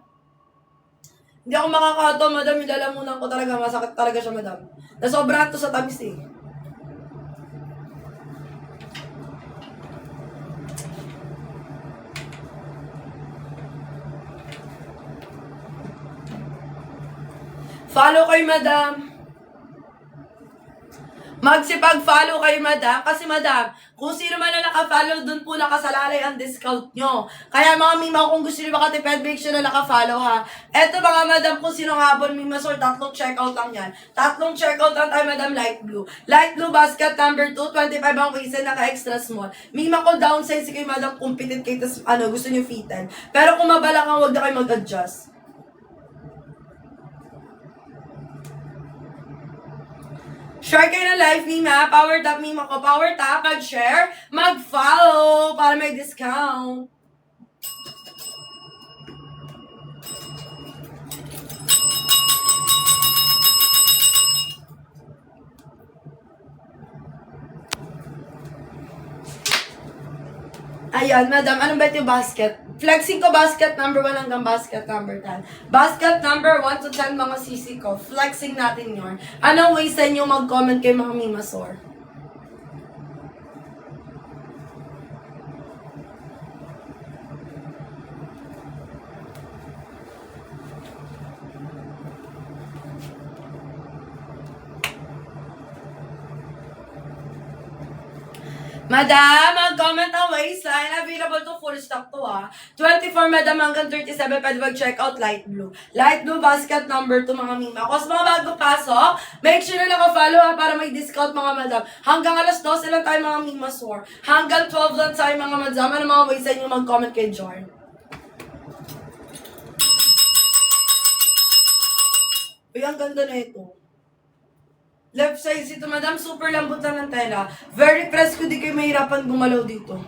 Hindi ako makakato, madam. Ilalamunan ko talaga. Masakit talaga siya, madam. Nasobrahan to sa tamis eh. Follow kay madam. Magsipag-follow kayo, madam. Kasi, madam, kung sino man na naka-follow, dun po nakasalalay ang discount nyo. Kaya, mga mima, kung gusto nyo makatipid, make sure na naka-follow, ha. Eto, mga madam, kung sino habon, mima, sir, 3 checkout lang yan. 3 checkout lang tayo, madam, light blue. Light blue basket number 2, 25 ang waist, naka-extra small. Mima, kung downsize kayo, madam, kung pitit kayo, tas, gusto nyo fitted. Pero kung mabala kang, huwag na kayo mag-adjust. Share kayo na live, Mima. Power tap, Mima ko. Power tap, mag-share, mag-follow para may discount. Ayan, madam, anong bet yung basket? Flexing ko basket number 1 hanggang basket number 10. Basket number 1 to 10 mga sisi ko. Flexing natin yun. Anong ways sa inyo mag-comment kay mga mimasor? Madam, mag-comment ang waistline. Available to full stock to ha. 24 madam hanggang 37 pwede mag-check out light blue. Light blue basket number 2 mga mima. Kung mga bago pasok, make sure na naka-follow ha para may discount mga madam. Hanggang alas 12 lang tayo mga mima store. Hanggang 12 lang tayo mga madam. Ano mga waistline yung mag-comment kay Jorn? Uy, ang ganda na ito. Left side ito, madam. Super lambot lang ng tela. Very press ko, di kayo mahirapan gumalaw dito.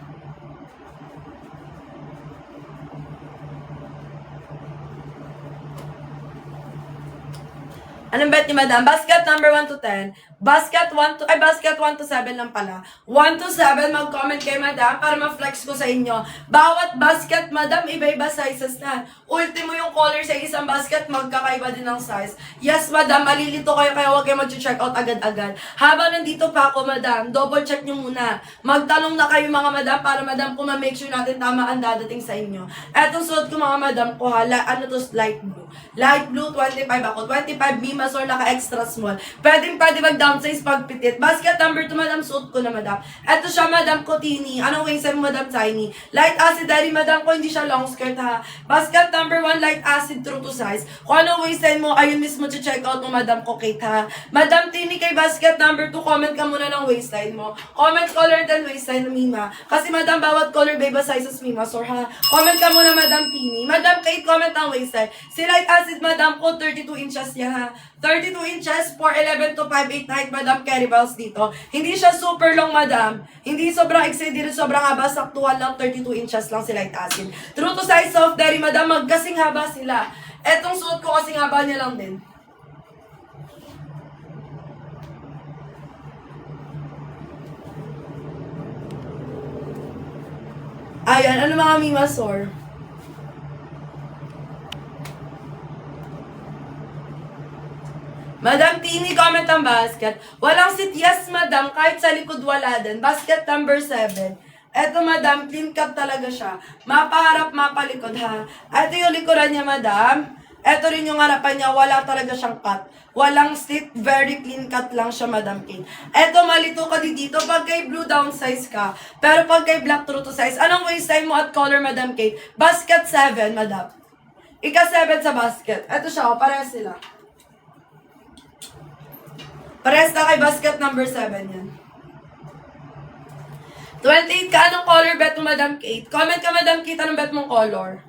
Anong bet ni madam? Basket number 1 to 10. Basket 1 to 7 lang pala. 1 to 7, mag-comment kayo, madam, para ma-flex ko sa inyo. Bawat basket, madam, iba-iba sizes na. Ultimo yung color sa isang basket, magkakaiba din ng size. Yes, madam, malilito kayo, kaya huwag kayo mag-check out agad-agad. Habang nandito pa ako, madam, double check nyo muna. Magtanong na kayo, mga madam, para madam, kung ma-make sure natin tama ang dadating sa inyo. Etong suot ko, mga madam, ko ha, ano to, light blue. Light blue, 25 ako. 25 Bimas or naka-extra small. Pwede mag-downsize pagpitit. Basket number 2, madam, suot ko na, madam. Eto siya, madam, Cotini. Anong waist mo, madam, tiny? Light acid, daddy, madam, ko hindi siya long skirt, ha. Basket number 1, light acid, true to size. Kung anong waist mo, ayun mismo check out mo, madam, ko, Kate, ha. Madam, Tini, kay basket number 2, comment ka muna ng waistline mo. Comment color and waistline, Mima. Kasi, madam, bawat color, baby sizes, Mima, so, ha. Comment ka muna, madam, Tini. Madam, Kate, comment ang waistline. Si light acid, madam, ko, 32 inches yan, ha. 32 inches, 4'11 to 5'8 height, madam, carry bells dito. Hindi siya super long, madam. Hindi sobrang exceed, hindi sobrang haba, saktuhan lang, 32 inches lang si light acid. True to size soft dairy, madam, magkasing haba sila. Etong suot ko kasing haba niya lang din. Ayan, ano mga mimasor? Madam Tini, comment ang basket. Walang sit, yes, madam. Kahit sa likod wala din. Basket number 7. Eto, madam, clean cut talaga siya. Mapaharap, mapalikod, ha. Ito yung likuran niya, madam. Ito rin yung harapan niya, wala talaga siyang cut. Walang slit, very clean cut lang siya, Madam Kate. Ito, malito ka dito. Pag kay blue, downsize ka. Pero pag kay black, true to size. Anong waistline mo at color, Madam Kate? Basket 7, Madam. Ika 7 sa basket. Ito siya, parehas sila. Parehas na kay basket number 7 yan. 28 ka, anong color bet mo, Madam Kate? Comment ka, Madam Kate, anong bet mong color?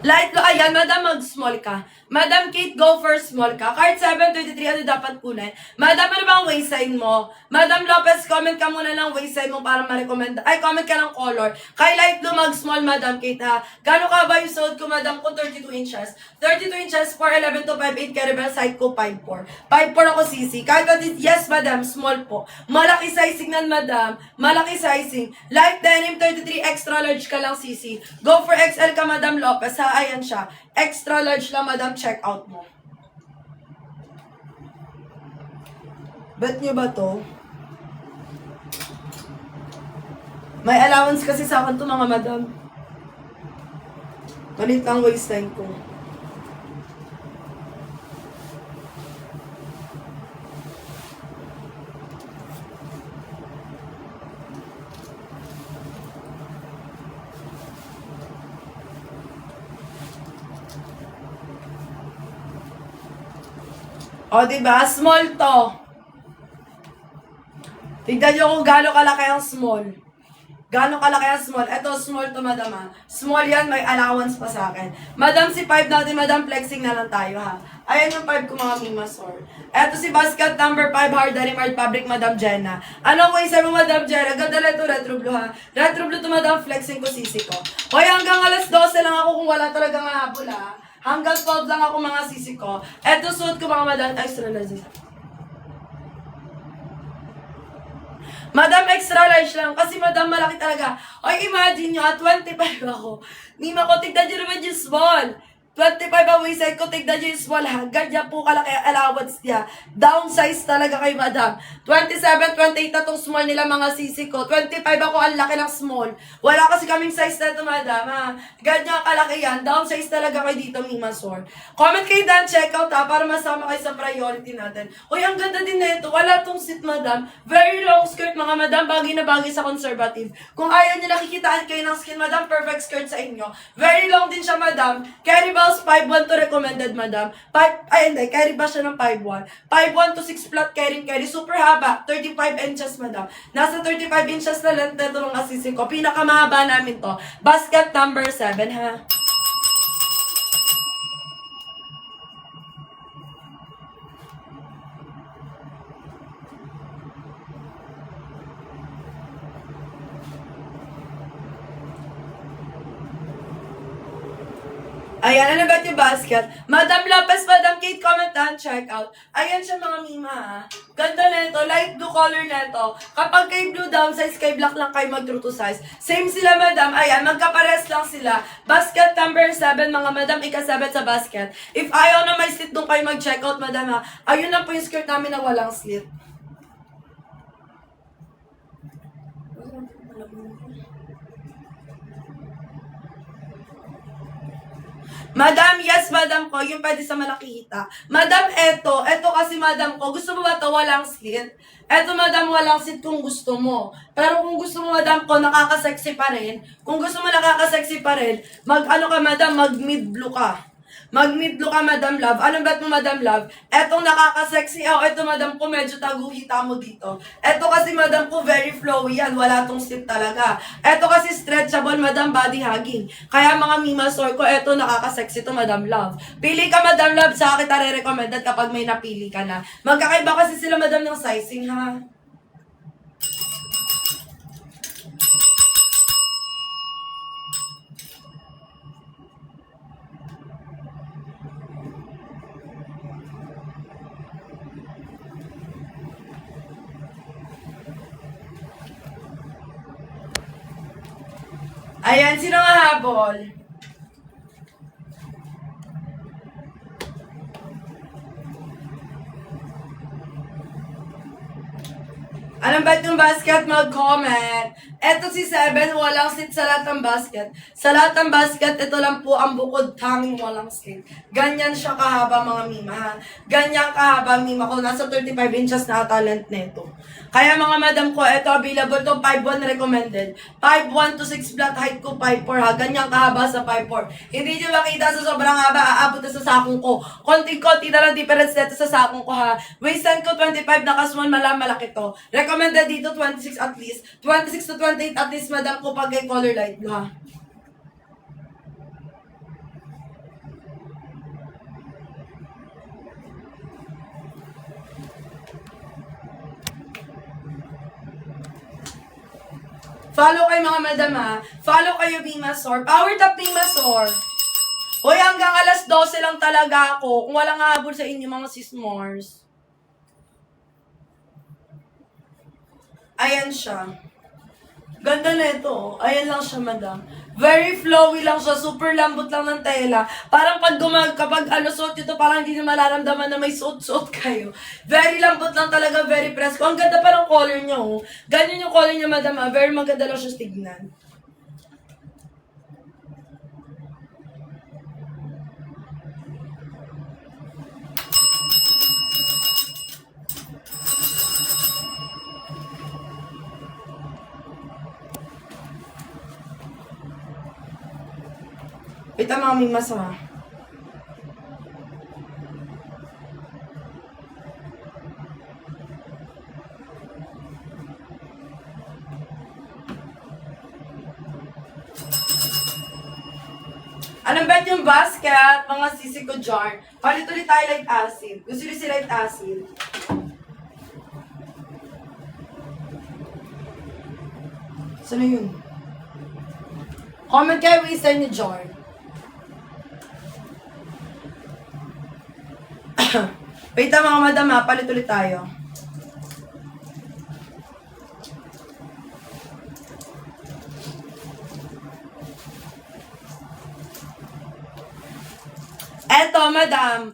Light blue, ayan, Madam, mag-small ka. Madam Kate, go for small ka. Card 723, ano dapat kunin? Madam, ano bang waistline mo? Madam Lopez, comment ka muna ng waistline mo para ma-recommend. Ay, comment ka ng color. Kay light blue, mag-small, Madam Kate, ha? Gano'n ka ba yung suot ko, Madam, kung 32 inches? 32 inches, 4'11 to 5'8, caribel, side ko, 5'4. 5'4 ako, CC. Kahit yes, Madam, small po. Malaki sizing nan, Madam. Malaki sizing. Light denim, 33, extra large ka lang, CC. Go for XL ka, Madam Lopez, ha? Ayan siya. Extra large lang, Madam, check out mo. Bet nyo ba to? May allowance kasi sa akin to, mga Madam. Malit lang waistline ko. O, diba? Small to. Tignan nyo kung gano'ng kalaki ang small. Gano'ng kalaki ang small. Ito, small to, Madam, ha. Small yan, may allowance pa sa akin. Madam, si 5 natin, Madam, flexing na lang tayo, ha. Ayan yung 5 ko, mga Mimasor. Ito si basket number 5, hard denim hard fabric, Madam Jenna. Anong way sabi mo, Madam Jenna? Ganda na ito, retro blue, ha. Retro blue to, Madam, flexing ko, sisi ko. Hoy, hanggang alas 12 lang ako kung wala talagang habol, ha. Hanggang 12 lang ako, mga sisi ko. Eto, suot ko, mga Madam, extra large. Madam, extra large lang. Kasi, Madam, malaki talaga. Oy, imagine nyo, 25 ako. Nima ko, tignan nyo naman yung small. 25 ang waistline ko, tignan nyo yung small, ha. Ganyan po kalaki ang allowance niya. Downsize talaga kay Madam. 27, 28 na tong small nila, mga sisi ko. 25 ako, ang laki ng small. Wala kasi kaming size na ito, Madam, ha. Ganyan kalaki yan. Downsize talaga kay dito, Mimasor. Comment kayo dan, check out, ha, para masama kayo sa priority natin. Uy, ang ganda din na ito. Wala tong sit, Madam. Very long skirt, mga Madam. Bagay na bagay sa conservative. Kung ayaw nyo nakikitaan kayo ng skin, Madam, perfect skirt sa inyo. Very long din siya, Madam. Carry 5'1 to recommended, Madam. Hindi, carry ba siya ng 5'1? 5'1 to 6 flat carrying carry. Super haba. 35 inches, Madam. Nasa 35 inches na length na ito ng assisting ko. Pinakamahaba namin to. Basket number 7, ha? Ayan, ano ba yung basket? Madam Lopez, Madam Kate, comment down, check out. Ayan siya, mga Mima, ha. Ganda na ito, light blue color na ito. Kapag kay blue downsize, kay black lang kayo mag-true to size. Same sila, Madam. Ayan, magkapares lang sila. Basket number 7, mga Madam, ika-7 sa basket. If ayaw na may slit doon kayo mag-check out, Madam, ha. Ayun lang po yung skirt namin na walang slit. Madam, yes, Madam ko, yung pwede sa malaki hita. Madam, eto kasi, Madam ko, gusto mo ba ito walang slit? Eto, Madam, walang slit kung gusto mo. Pero kung gusto mo, Madam ko, nakaka-sexy pa rin. Kung gusto mo nakaka-sexy pa rin, mag-ano ka, Madam, mag-mid blue ka. Mag-mid blue ka, Madam Love. Anong bet mo, Madam Love? Etong nakaka-sexy. Eto, Madam ko, medyo taguhita mo dito. Eto kasi, Madam ko, very flowy yan. Wala tong slip talaga. Eto kasi stretchable, Madam, body hugging. Kaya mga Mimasor ko, eto nakaka-sexy to, Madam Love. Pili ka, Madam Love. Sa kita re-recommended kapag may napili ka na. Magkakaiba kasi sila, Madam, ng sizing, ha? Ayan, sino nga habol? Anong bet yung basket? Mag-comment. Eto si Seven, walang seat sa lahat ng basket. Sa lahat ng basket, ito lang po ang bukod tanging walang seat. Ganyan siya kahaba mga mima, ha? Ganyan kahaba mima ko. Nasa 35 inches na talent nito. Kaya mga madam ko, ito available to 5'1 recommended. 5'1 to 6 flat height ko 5'4 ha. Ganyan kahaba sa 5'4. Hindi nyo makita sa sobrang haba, aabot na sa sakong ko. Konting-konti na lang difference nito sa sakong ko ha. Waistline ko 25, nakasmall, malaki to. Recommended dito 26 at least. 26 to 28 at least madam ko pag ay color light blue ha. Follow kayo mga madam ha. Follow kayo Bimasor. Power top Bimasor. Hoy, hanggang alas 12 lang talaga ako. Kung walang habol sa inyo mga sismores. Ayan siya. Ganda na ito. Ayan lang siya, madam. Very flowy lang siya. Super lambot lang ng tela. Parang kapag suot ito, parang hindi na malaramdaman na may suot-suot kayo. Very lambot lang talaga. Very presko. Ang ganda pa ng color niya, oh. Ganyan yung color niya, madam. Very maganda lang siya tignan. Wait, mga mimas ha. Anong bet yung basket? Mga sisi ko jar. Palit ulit tayo light acid. Gusto nyo si light acid? Saan na yun? Comment kayo waistline ni jar. Wait mga madam ha, palit ulit tayo. Eto, madam,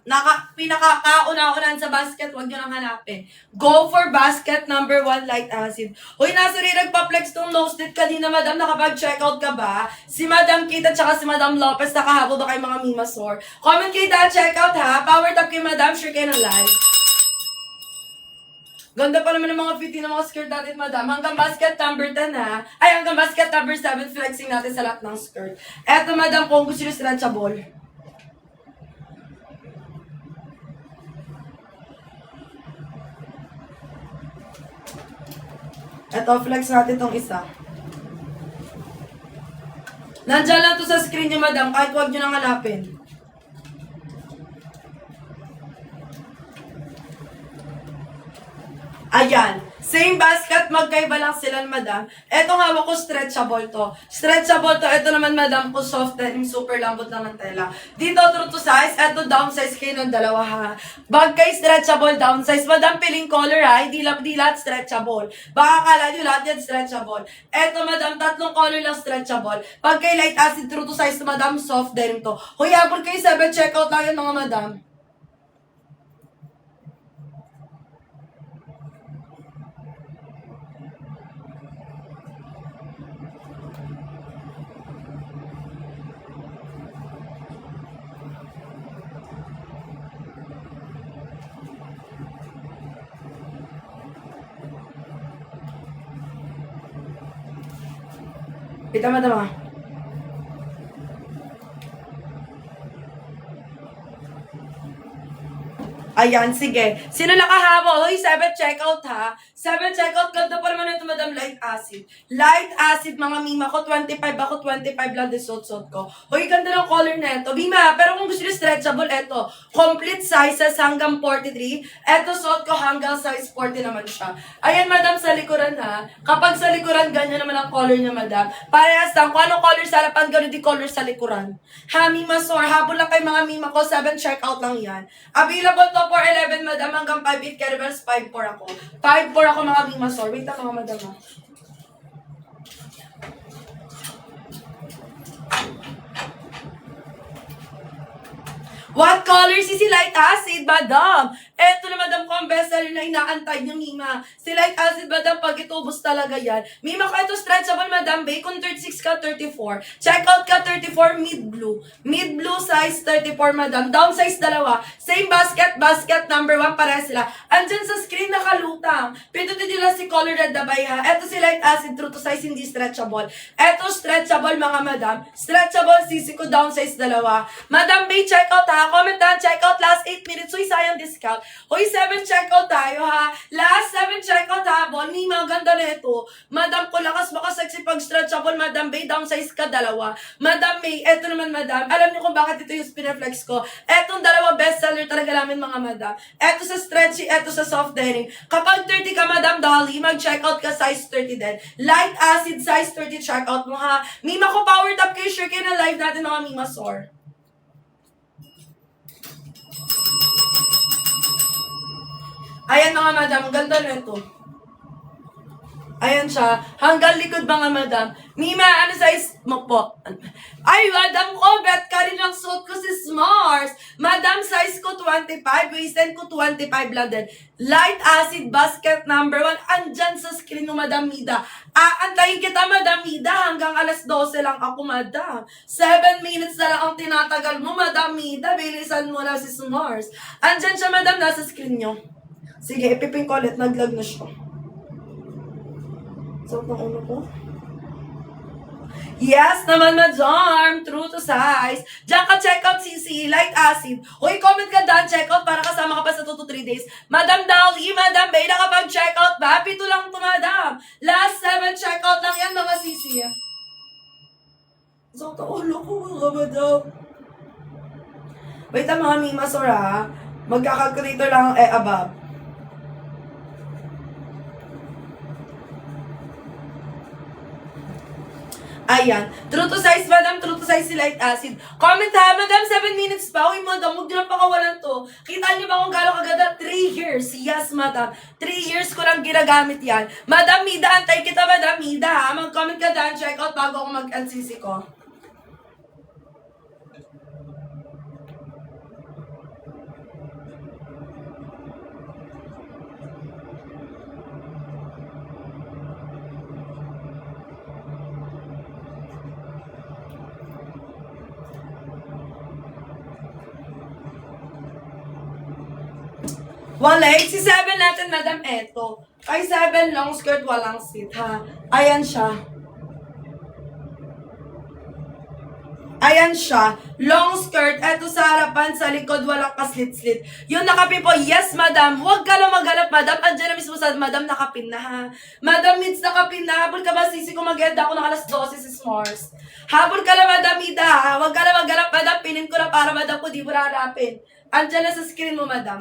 pinakakauna-unahan sa basket, huwag nyo nang hanapin. Go for basket number 1, light acid. Hoy, nasa rin nagpa-flex tong nose knit kanina, madam, nakapag-checkout ka ba? Si Madam Kate at saka si Madam Lopez, nakahabol ba kayo mga mimasor? Comment kayo dahil checkout ha. Power top kay madam, share kayo ng live. Ganda pa naman ng mga fitting ng mga skirt natin, madam. Hanggang basket number 10 ha. Ay, hanggang basket number 7, flexing natin sa lahat ng skirt. Eto, madam, kung gusto nyo stretchable. Eto, flex natin tong isa. Nandiyan lang to sa screen nyo, madam, kahit huwag nyo nang hanapin. Ayan. Same basket, magkaiba lang sila, madam. Etong hawak ko, stretchable to. Stretchable to. Ito naman, madam, ko soft denim, super lambot lang ng tela. Dito, true to size. Eto, downsize kayo ng dalawa, ha. Bag kay stretchable, downsize. Madam, piling color, ha. Hindi lahat stretchable. Baka akala nyo lahat yan stretchable. Eto, madam, 3 color lang stretchable. Pag kay light acid, true to size, madam, soft denim to. Hoy, habol kayo 7, checkout lang yun, mga madam. Kita madam ha. Ayan, sige. Sino nakahabol? Hoy, 7 checkout ha. 7 checkout. Ganda pa naman ito, madam, light acid. Light acid, mga mima ko. 25 ako, 25 lang din suot-suot ko. Hoy, ganda ng color na ito. Bima, pero kung gusto nyo stretchable, ito. Complete sizes hanggang 43. Ito, suot ko hanggang size 40 naman siya. Ayan, madam, sa likuran ha. Kapag sa likuran, ganyan naman ang color niya, madam. Parehas lang. Kung anong color sa harapan, ganun din color sa likuran. Ha, mima, sore. Habol lang kay mga mima ko. 7 checkout lang yan. Available to for 11, madam, hanggang 5'8", Caribels, 5'4 ako. 5'4 ako, mga Bimasor. Wait lang, mga madam, ha. What color is si light acid, madam? Eto na madam ko ang bestseller na inaantay niyo, Mima. Si Light Acid, madam, pag itubos talaga yan. Mima ko ito stretchable, madam. Bacon 36 ka, 34. Check out ka, 34, mid blue. Mid blue size, 34, madam. Down size, dalawa. Same basket number 1, para sila. Andyan sa screen nakalutang. Pindutin nila si Color Red Dabay, ha. Eto si Light Acid, true to size, hindi stretchable. Eto stretchable, mga madam. Stretchable, sisi ko, down size, dalawa. Madam Bay, check out, ha. Comment down, check out, last 8 minutes. Uy, sayang discount. Hoy, 7 checkout tayo, ha. Last 7 checkout, ha. Bon, Mima, ganda na ito. Madam ko, lakas baka sexy pag stretchable. Madam Bay, down size ka, dalawa. Madam May, eto naman, madam. Alam niyo kung bakit ito yung Spinaflex ko. Etong dalawa bestseller talaga namin, mga madam. Eto sa stretchy, eto sa soft denim. Kapag 30 ka, madam Dolly, mag-checkout ka size 30 din. Light Acid, size 30 checkout mo, ha. Mima ko, powered up kayo. Share kayo na live natin, mga Mima Sor. Ayan, mga madam, ganda na ito. Ayan siya. Hanggang likod, mga madam. Mima, ano size mo po? Ay, madam ko, bet ka rin ang suit ko si Smars. Madam, size ko 25, waistline ko 25 lang din. Light Acid, basket number 1. Andyan sa screen mo, Madam Mida. Aantayin kita, Madam Mida, hanggang alas 12 lang ako, madam. 7 minutes na lang ang tinatagal mo, Madam Mida. Bilisan mo na si Smars. Andyan siya, madam, nasa screen nyo. Sige, ipipin ko ulit. Naglag na siya. So, ang uno ko. Yes naman, madam. True to size. Diyan ka check out si Light Acid. Hoy, comment ka dyan. Check out para kasama ka pa sa 2 to 3 days. Madam Dolly, Madam Bay, nakapag-check out ba? Pito lang to, madam. Last 7 check out lang yan, mga sisi. So, kaulo ko, mga madam. Wait, mga Mima Sora. Magka-calculator lang above. Ayan. True to size, madam. True to size si Light Acid. Comment, ha, madam. 7 minutes pa. Uy, madam, huwag nyo lang pakawalan to. Kita nyo ba kung gano'ng kaganda? 3 years. Yes, madam. 3 years ko lang ginagamit yan. Madam Mida, antay kita, Madam Mida, ha. Mag-comment ka dyan. Check out bago ako mag-ansisi ko. Walay, si 7 natin, madam, eto. Kay 7, long skirt, walang sit, ha. Ayan siya. Ayan siya. Long skirt, eto sa harapan, sa likod, walang kaslit-slit. Yung nakapipo, yes, madam. Huwag ka lang maghanap, madam. Andiyan na mismo sa madam, nakapin na, ha. Madam, means nakapin na. Habol ka ba, sisi ko mag-enda ako ng alas 12 si S'mores. Habol ka lang, madam, Ida, ha. Huwag ka lang maghanap, madam. Pinin ko na para, madam, ko di mo hanapin. Andiyan na sa screen mo, madam.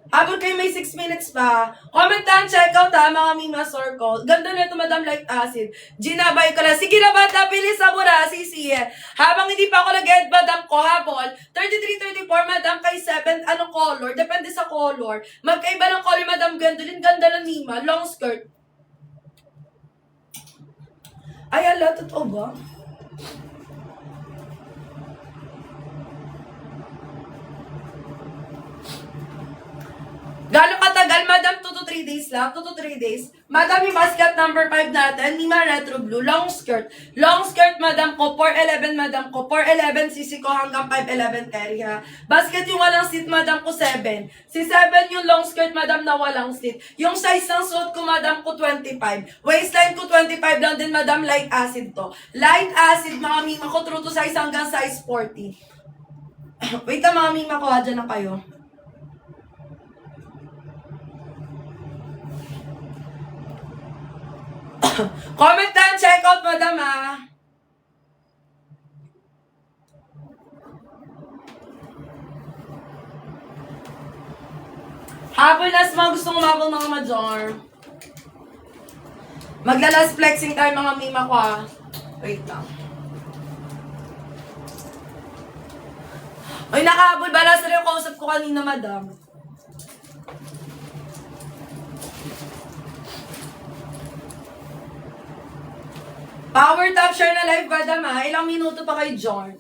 Habol kayo may 6 minutes pa. Comment down, check out, ha, mga Mima Circle. Ganda na ito, Madam Light Acid. Ginabay ko na. Sige na, bata, bilis sa mura, sisi. Habang hindi pa ako nag-end, madam ko, habol. 33, 34, madam, kay 7, anong color? Depende sa color. Magkaiba ng color, madam, Gwendolyn. Ganda ng Mima. Long skirt. Ay, ala, totoo ba? Gano'ng katagal, madam? 2 to 3 days lang. 2 to 3 days. Madam, yung basket number 5 natin, Mima Retro Blue, long skirt. Long skirt, madam ko, 4'11", madam ko, 4'11", sisi ko hanggang 5'11", area. Basket yung walang seat, madam ko, 7. Si 7 yung long skirt, madam, na walang seat. Yung size ng suit ko, madam ko, 25. Waistline ko, 25 lang din, madam, Light Acid to. Light Acid, mga Mima ko, true to size hanggang size 40. Wait ka, mga Mima ko, dyan na kayo. Comment down, check out, madam, ha. Habol na mga gustong umabol, mga major. Maglalas flexing tayo, mga Mima ko, ha. Wait lang. Ay, nakahabol ba? Nasa rin yung kausap ko kanina, madam. Power top share na live, madam, ha? Ilang minuto pa kay John?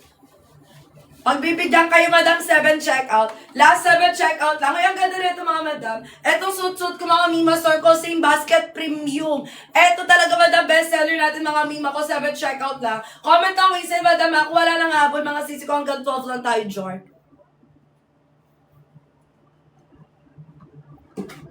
Pagbibigyan kayo, madam, 7 checkout. Last 7 checkout lang. Ay, ang ganda nito, mga madam. Etong suit-suit ko, mga Mima Store ko, same basket premium. Eto talaga, madam, bestseller natin, mga Mima ko, 7 checkout lang. Comment ang waste, madam, ako wala nang habol, mga sisi ko, hanggang 12 lang tayo, Jor.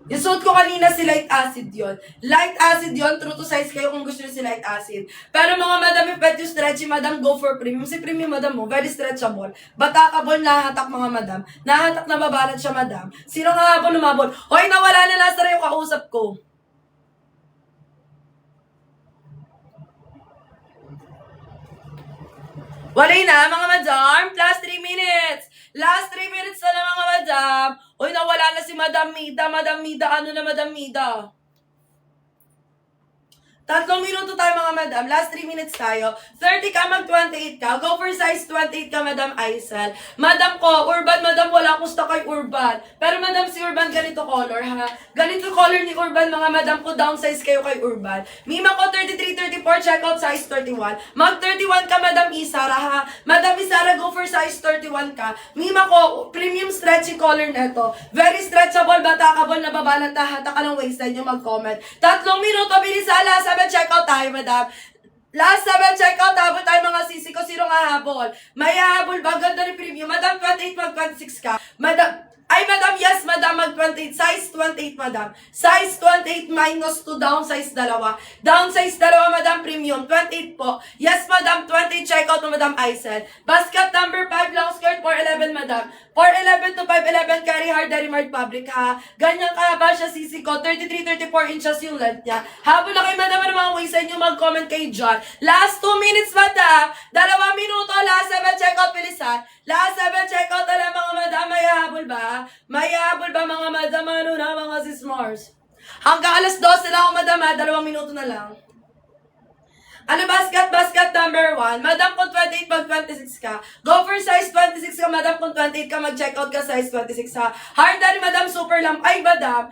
Yung suot ko kanina si light acid yon. Light acid yon, true to size kayo kung gusto nyo si light acid. Pero mga madam, yung pet yung stretchy, madam, go for premium. Si premium, madam mo, very stretchable. Batakable, nahatak mga madam. Nahatak na babalat siya, madam. Sino nga habol lumabol? Hoy, nawala na Lazaro yung kausap ko. Walay na, mga madam. Last 3 minutes. Last 3 minutes na lang, mga madam. Uy, nawala na si Madam Mida. Madam Mida, ano na Madam Mida? 3 minuto tayo, mga madam. Last 3 minutes tayo. 30 ka, mag-28 ka. Go for size 28 ka, Madam Aisel. Madam ko, Urban, madam, wala akong stock kay Urban. Pero madam, si Urban, ganito color, ha? Ganito color ni Urban, mga madam ko, downsize kayo kay Urban. Mima ko, 33, 34, checkout size 31. Mag-31 ka, Madam Isara, ha? Madam Isara, go for size 31 ka. Mima ko, premium stretchy color neto. Very stretchable, batakable, nababalat na hatak ka ng waistline nyo, mag-comment. 3 minuto, bilis ala, 7 checkout tayo, madam. Last 7 checkout, habol tayo mga sisi ko. Sino nga habol? May habol ba? Ganda ni premium. Madam, 28 mag-26 ka. Madam, ay madam, yes madam, mag-28. Size 28, madam. Size 28 minus 2, down size 2. Down size 2, madam, premium. 28 po. Yes madam, 28 checkout mo, Madam Aisel. Basket number 5, long skirt, 411, madam. 411 to 511, carry hard, very hard fabric, ha. Ganyan kahaba siya, sisi ko. 33, 34 inches yung length niya. Habol na kayo, madam, ano mga waistline nyo, mag-comment kayo dyan. Last 2 minutes, madam. 2 minuto, last 7 checkout, bilisan. Last 7 checkout, alam mga madam, may habol ba? May habol ba, mga madam, ano na, mga sismars? Hanggang alas 12 lang ako, madam, ha. 2 minuto na lang. Ano, basket number 1. Madam, kung 28, mag-26 ka. Go for size 26 ka, madam. Kung 28 ka, mag-checkout ka, size 26 ha. Hard dahil, madam, super lamp. Ay, madam.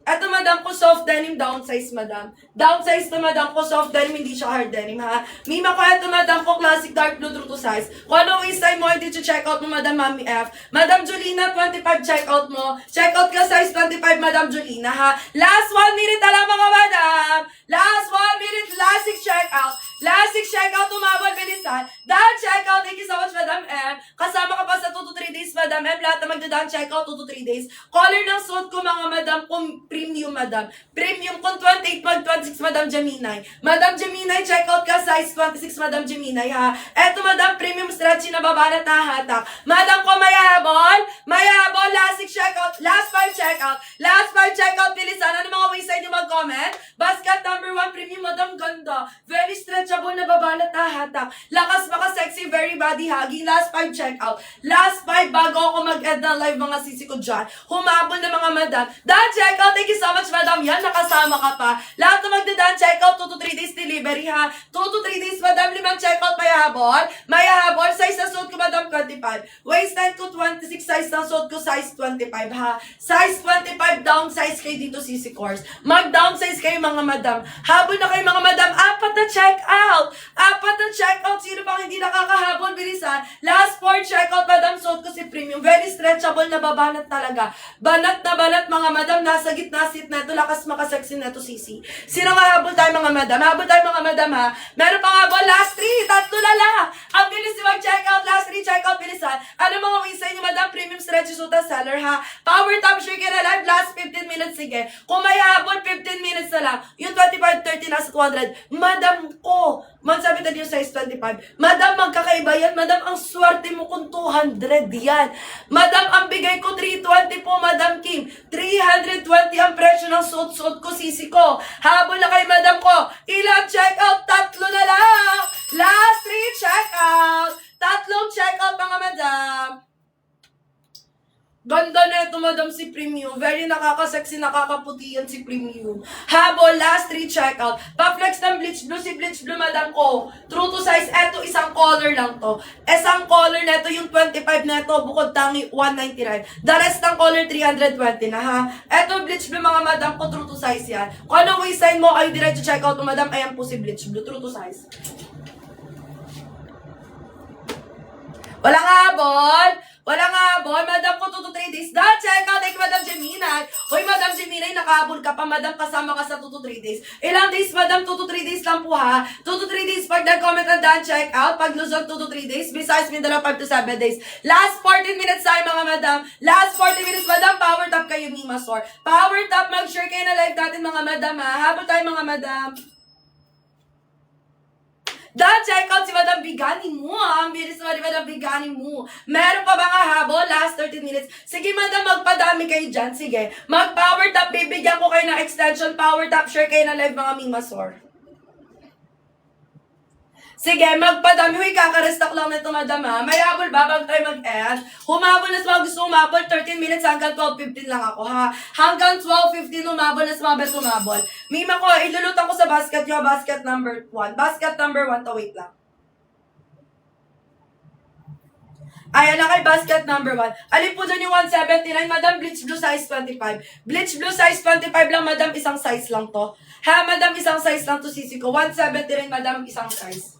Eto, madam, ko soft denim, downsize, madam. Downsize to, madam, ko soft denim, hindi siya hard denim, ha. Mima ko, eto, madam, ko classic dark blue, true to size. Kung ano waistline mo, hindi check out mo, madam, Mami F. Madam Julina, 25 check out mo. Check out ka, size 25, madam Julina, ha. Last 1 minute na lang, mga madam. Last 1 minute, last 6 check out. Last 6 check out, umabot, bilisan. Dahil check out, thank you so much, Madam M. Kasama ka pa sa 2 to 3 days, Madam M. Lahat na magdadaan check out, 2 to 3 days. Color ng suit ko, mga madam, kung premium, madam. Premium, kung 28, mag-26, Madam Gemini. Madam Gemini, check out ka, size 26, Madam Gemini, ha. Eto, madam, premium stretchy na babanat na hatak. Madam ko, may habol, last 6 check out, last 5 check out, last 5 check out, bilisan. Ano mga waistline nyo mag-comment? Basket number 1, premium, madam, ganda. Very stretchable na babanat na hatak. Lakas baka sexy, very body hugging. Last 5 check out. Last 5 bago ako mag-end ng live, mga sisi ko dyan. Humabol na mga madam. Dahil check out, thank you so much, madam. Yan, nakasama ka pa. Lahat na magdadaan check out, 2 to 3 days delivery, ha. 2 to 3 days, madam, 5 check out, may habol. May habol, size na suit ko, madam, 25. Waistline ko, 26, size na suit ko, size 25, ha. Size 25, down size kayo dito, sisi course. Mag-downsize kayo, mga madam. Habol na kayo, mga madam. 4 na check out. 4 na check out. Sino pang hindi nakakahabol, bilisan. Last 4 check out, madam, suit ko si premium. Very stretchable na babanat talaga. Banat na banat, mga madam. Nasa gitna sit na ito. Lakas makasexy na ito, sisi. Sino nga habol tayo, mga madam? Habol tayo, mga madam, ha. Meron pang habol. Last 3. 3 na lang. Ang bilis ni mag-check out. Last 3 check out, bilisan. Ano mga waistline nyo, madam? Premium stretchy suit na seller, ha. Power top shake na live. Last 15 minutes, sige. Kung may habol, 15 minutes na lang. Yung 25, 30 nasa 200. Madam ko, magsabi tayo yung size 25. Madam, magkakaiba yan. Madam, ang swerte mo kung 200 yan. Madam, ang bigay ko 320 po, Madam Kim. 320 ang presyo ng suot-suot ko, sisi ko. Habol na kay madam ko. Ilang check out? 3 na lang. Last 3 check out. 3 check out, mga madam. Ganda na ito, madam, si Premium. Very nakaka-sexy, nakakaputi yan si Premium. Habol, last 3 checkout. Pa-flex ng bleach blue, si bleach blue, madam ko. True to size, eto, isang color lang to. Isang color na ito, yung 25 na ito, bukod tangi, 199. The rest ng color, 320 na, ha. Eto, bleach blue, mga madam ko, true to size yan. Kung anong waistline mo, ay diretso checkout mo, madam, ayan po si bleach blue, true to size. Walang habol. Walang habol. Madam ko 2 to 3 days. Dahil check out. Thank you, Madam Gemini. Hoy, Madam Gemini, nakahabol ka pa. Madam, kasama ka sa 2 to 3 days. Ilang days, Madam? 2 to 3 days lang po, ha? 2 to 3 days pag nag-comment na done, check out. Pag Luzon, 2 to 3 days. Besides, Mindanao, 5 to 7 days. Last 14 minutes tayo, mga Madam. Last 40 minutes, Madam. Power tap kayo, Mima Sor. Power tap. Mag-share kayo na live natin, mga Madam, ha? Habol tayo, mga Madam. Dahil check out si Madam Bigani mo, ha? Ang bilis naman ni Madam Bigani mo. Meron pa ba nga habol? Last 13 minutes. Sige, Madam, magpadami kayo dyan. Sige. Mag-power tap. Bibigyan ko kayo ng extension. Power tap. Share kayo na live, mga Mimasor. Sige, magpadami. Uy, kakarestock lang nito, Madam, ha? May habol ba bago tayo mag-end? Humabol na sa mga gusto humabol. 13 minutes hanggang 12:15 lang ako, ha? Hanggang 12:15 humabol na sa mga bet humabol. Mima ko, ilulutan ko sa basket nyo. Basket number 1. Basket number 1 to. Wait lang. Ayan na kay basket number 1. Alin po dyan yung 179, Madam? Bleach blue size 25. Bleach blue size 25 lang, Madam. Isang size lang to. Ha, Madam? Isang size lang to, sisi ko. 179, Madam. Isang size.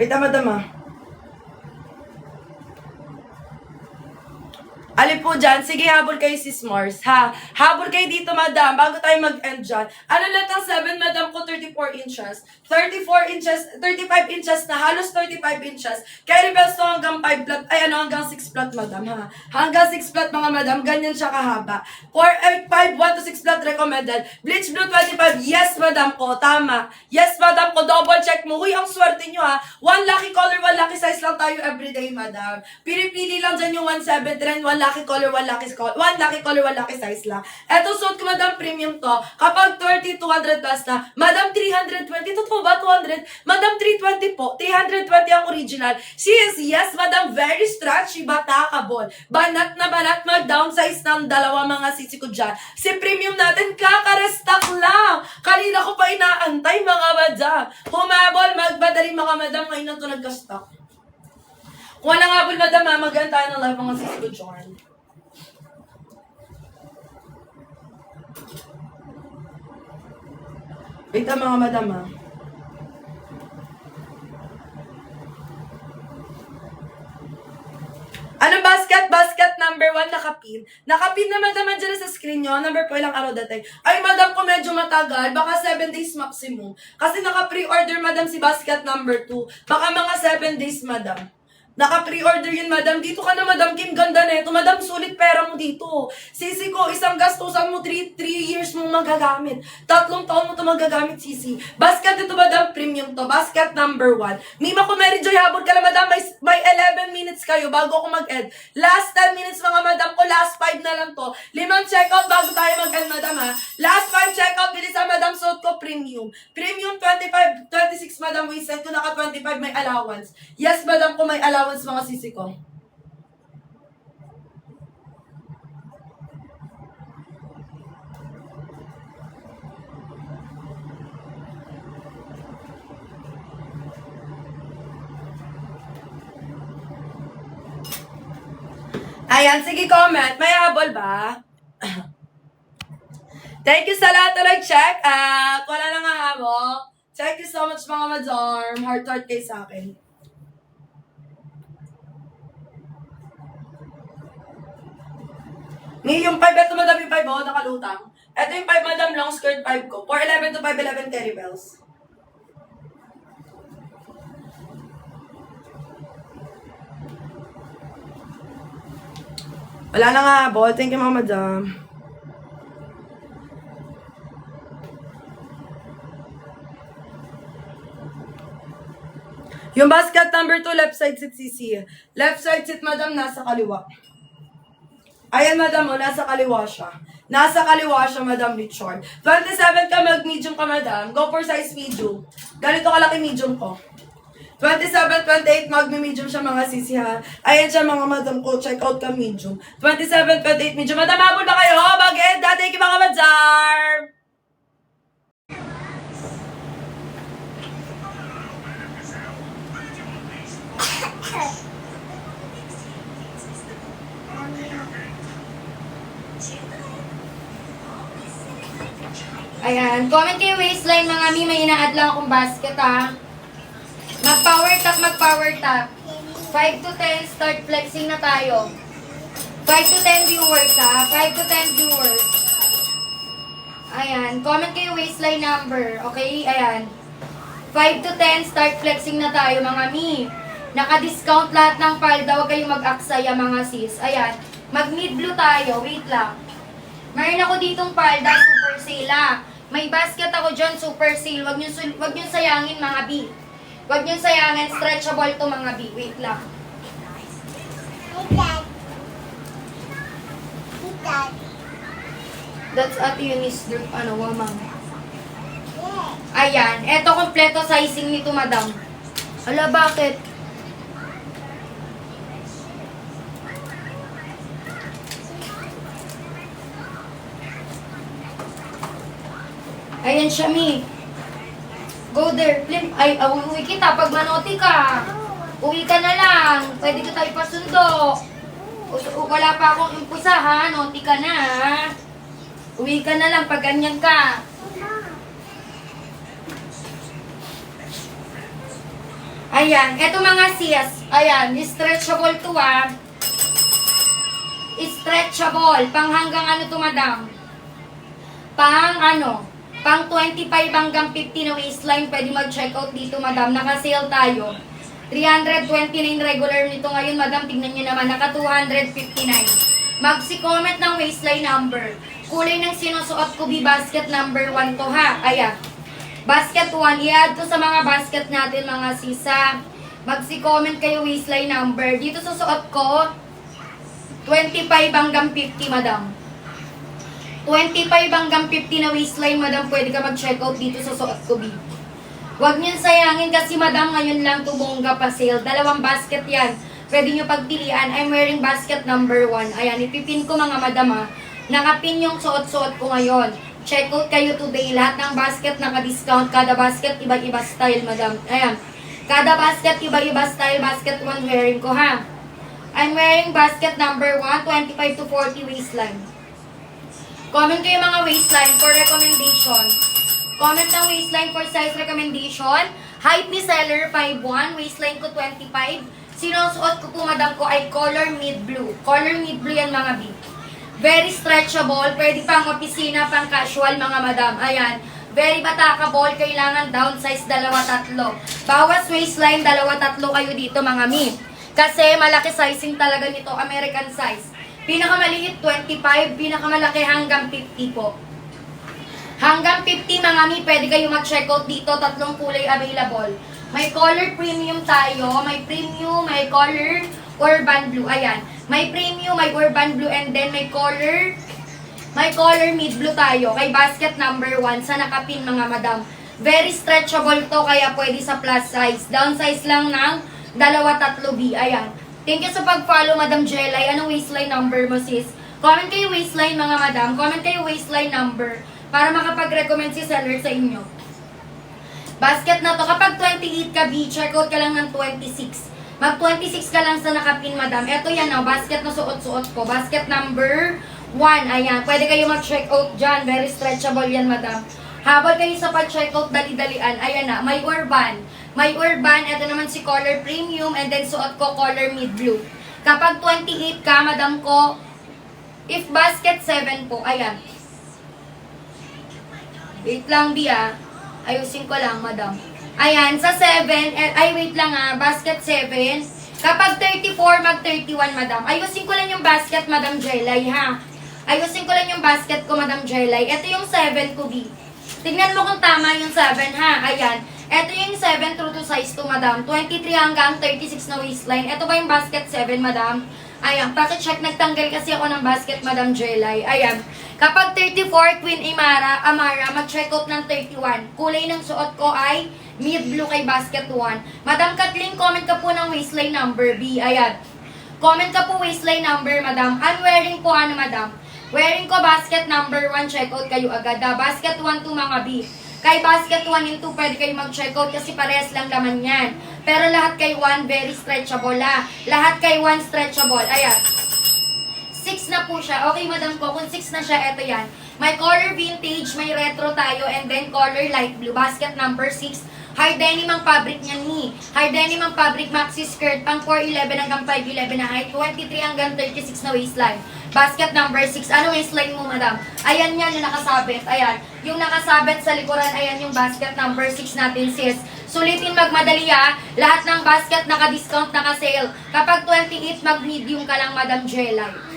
Wait, Madam, ha? Alin po dyan? Sige, habol kayo, Sis Mars, ha? Habol kayo dito, Madam, bago tayo mag-end dyan. Ano lang ang 7, Madam ko, 34 inches. 34 inches, 35 inches na, halos 35 inches. Kaya rebels to hanggang 5 plat, ay ano, hanggang 6 plat, Madam, ha? Hanggang 6 plat, mga Madam, ganyan siya kahaba. 4, 5, 1 to 6 plat recommended. Bleach blue 25, yes, Madam ko, tama. Yes, Madam ko, double check mo. Huy, ang swerte nyo, ha? One lucky color, one lucky size lang tayo everyday, Madam. Pili-pili lang dyan yung 173, one lucky color, one lucky color, one lucky size lang. Eto, suot ko, Madam, premium to. Kapag 30, 200 plus na, Madam, 320. Totoo ba, 200? Madam, 320 po. 320 ang original. Sis, yes, Madam, very stretchy, batakable. Banat na banat, mag-downsize ng dalawa mga sisi ko dyan. Si premium natin, kakarestock lang. Kanina ko pa inaantay, mga Madam. Humabol, magbadali, mga Madam, ngayon na ito nagka-stock. Kung walang habol, Madam, ha, mag-end tayo ng live mga sis ko dyan. Wait, mga Madam, ha. Ano basket? Basket number 1, nakapin. Nakapin na, Madam, dyan sa screen nyo. Number po, ilang araw dati. Ay, Madam, ko medyo matagal. Baka 7 days maximum. Kasi naka-pre-order, Madam, si basket number 2. Baka mga 7 days, Madam. Naka-pre-order yun, Madam. Dito ka na, Madam Kim. Ganda na ito. Madam, sulit pera mo dito. Sisi ko, isang gastusan mo, 3 years mo magagamit. 3 taon mo ito magagamit, Sisi. Basket ito, Madam. Premium to. Basket number 1. Mima ko, Mary Joy, habol ka na, Madam. May 11 minutes kayo bago ako mag-end. Last 10 minutes, mga Madam ko. Last 5 na lang to. 5 checkout bago tayo mag-end, Madam, ha. Last 5 checkout. Bilisan, Madam. Suot ko, premium. Premium 25, 26, Madam. Waistline ko, naka 25. May allowance. Yes, Madam ko, may allowance, mga sisi ko. Ayan, sige, comment. May habol ba? Thank you sa lahat na nag-check at wala nang habol. Thank you so much, mga Madam. Heart kayo sa akin. Yung 5, ito, Madam, yung 5, oh, nakalutang. Ito yung 5, Madam, long skirt 5 ko. 411 to 511 Terry Bells. Wala na nga, ball. Thank you, mga Madam. Yung basket number 2, left side seat, CC. Left side seat, Madam, nasa kaliwa. Ayan, Madam, oh, nasa kaliwa siya. Nasa kaliwa siya, Madam, with short. 27 ka, mag-medium ka, Madam. Go for size medium. Ganito kalaki medium ko. 27, 28, magme-medium siya mga sisi ha. Ayan siya mga madam ko, check out ka medium. 27, 28, medium. Madam, habol na kayo, bagay, dati kayo mga madam. Ayan, comment kayo waistline mga mi, may ina-add lang akong basket ha. Mag-power tap, mag-power tap. 5 to 10, start flexing na tayo. 5 to 10 viewers ha, 5 to 10 viewers. Ayan, comment kayo waistline number, okay? Ayan. 5 to 10, start flexing na tayo mga mi. Naka-discount lahat ng palda, huwag kayong mag-aksaya mga sis. Ayan, mag-mid blue tayo, wait lang. Meron ako ditong palda, super sale ha. May basket ako dyan, super sale. Wag nyo sayangin mga B. Wag nyo sayangin, stretchable to mga B. Wait lang. That's at Eunice Dirk, ano, ma'am. Ayan, eto kompleto sizing nito, madam. Ala, bakit? Ayan siya, mi. Go there. Ay, uwi kita pag manoti ka. Uwi ka na lang. Pwede ka tayo pasundo. Wala pa akong impisa, ha? Noti ka na, ha? Uwi ka na lang pag ganyan ka. Ayan. Eto mga sis. Ayan. Stretchable to, ha? Stretchable. Pang hanggang ano to, madam? Pang ano? Pang 25 hanggang 50 na waistline, pwede mag-check out dito, madam. Naka-sale tayo. 329 regular nito ngayon, madam. Tignan nyo naman, naka 259. Magsi-comment ng waistline number. Kulay ng sinusuot ko, basket number 1 to, ha? Ayan. Basket 1. I-add to sa mga basket natin, mga sisa. Magsi-comment kayo waistline number. Dito sa suot ko, 25 hanggang 50, madam. 25 hanggang 50 na waistline, madam, pwede ka mag-check out dito sa suot ko, B. Huwag niyo sayangin kasi, madam, ngayon lang tumungga pa sale. 2 basket yan. Pwede niyo pagpilian. I'm wearing basket number 1. Ayan, ipipin ko mga madam, ha. Nakapin yung suot-suot ko ngayon. Check out kayo today. Lahat ng basket naka-discount. Kada basket, iba-iba style, madam. Ayan. Kada basket, iba-iba style. Basket 1 wearing ko, ha. I'm wearing basket number 1, 25 to 40 waistline. Comment kayo mga waistline for recommendation. Comment ng waistline for size recommendation. Height ni seller 5'1", waistline ko 25. Sinusuot ko po, madam ko, ay color mid blue. Color mid blue yan, mga B. Very stretchable. Pwede pang opisina, pang casual, mga madam. Ayan. Very batakable. Kailangan downsize 2-3. Bawas waistline 2-3 kayo dito, mga mi. Kasi malaki sizing talaga nito, American size. Pinakamaliit 25, pinakamalaki hanggang 50 po. Hanggang 50 mga mi, pwede kayo mag-check out dito, 3 kulay available. May color premium tayo, may premium, may color urban blue. Ayan, may premium, may urban blue, and then may color mid blue tayo. Kay basket number 1 sa nakapin, mga madam. Very stretchable to, kaya pwede sa plus size. Downsize lang ng 2-3 B. Ayan. Thank you sa pag-follow, Madam Jelay. Anong waistline number mo, sis? Comment kayo waistline, mga madam. Comment kayo waistline number para makapag-recommend si seller sa inyo. Basket na to. Kapag 28 ka, B, check out ka lang ng 26. Mag-26 ka lang sa nakapin, madam. Ito yan, oh, basket na suot-suot ko. Basket number 1. Ayan. Pwede kayo mag-check out dyan. Very stretchable yan, madam. Habang kayo sa pag-check out, dali-dalian. Ayan na. May urban. May urban, ito naman si color premium, and then suot ko color mid blue. Kapag 28 ka, madam ko, if basket 7 po, ayan. Wait lang, Bia. Ayusin ko lang, madam. Ayan, sa 7, ay wait lang basket 7. Kapag 34, mag-31, madam. Ayusin ko lang yung basket, Madam Jelay, ha. Ayusin ko lang yung basket ko, Madam Jelay. Ito yung 7 ko, B. Tingnan mo kung tama yung 7, ha. Ayan. Ito yung 7 true to size to, madam. 23 hanggang 36 na waistline. Ito ba yung basket 7, madam? Ayan, pakicheck. Nagtanggal kasi ako ng basket, Madam Jelay. Ayan. Kapag 34, Queen Amara, mag-check out ng 31. Kulay ng suot ko ay mid blue kay basket 1. Madam Kathleen, comment ka po ng waistline number B. Ayan. Comment ka po waistline number, madam. I'm wearing po ano, madam? Wearing ko basket number 1, check out kayo agad. Basket 1 to mga B. Kay basket 1 and 2, pwede kayo mag-check out kasi parehas lang laman yan. Pero lahat kay 1, very stretchable ha. Lahat kay 1, stretchable. Ayan. 6 na po siya. Okay, madam ko, kung 6 na siya, eto yan. May color vintage, may retro tayo, and then color light blue. Basket number 6. Hard denim ang fabric niyan ni. Hard denim ang fabric, maxi skirt, pang 4'11 hanggang 5'11 na height, 23 hanggang 36 na waistline. Basket number 6. Ano waistline mo, madam? Ayan yan, yung nakasabit. Ayan. Yung nakasabit sa likuran, ayan yung basket number 6 natin, sis. Sulitin magmadali ha. Lahat ng basket naka-discount, naka-sale. Kapag 28, mag-medium ka lang, madam Jelay.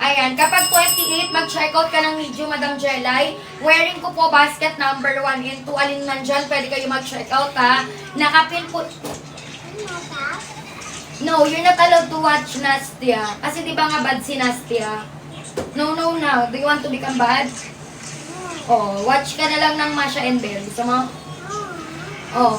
Ayan, kapag 28, mag-checkout ka ng medium, Madam Jelay. Wearing ko po basket number 1 and 2. Alin man dyan, pwede kayo mag-checkout ha. Nakapin po... No, you're not allowed to watch Nastia. Kasi di ba nga bad si Nastia? No. Do you want to become bad? Oh, watch ka na lang ng Masha and Belle. Gusto mo? Oh.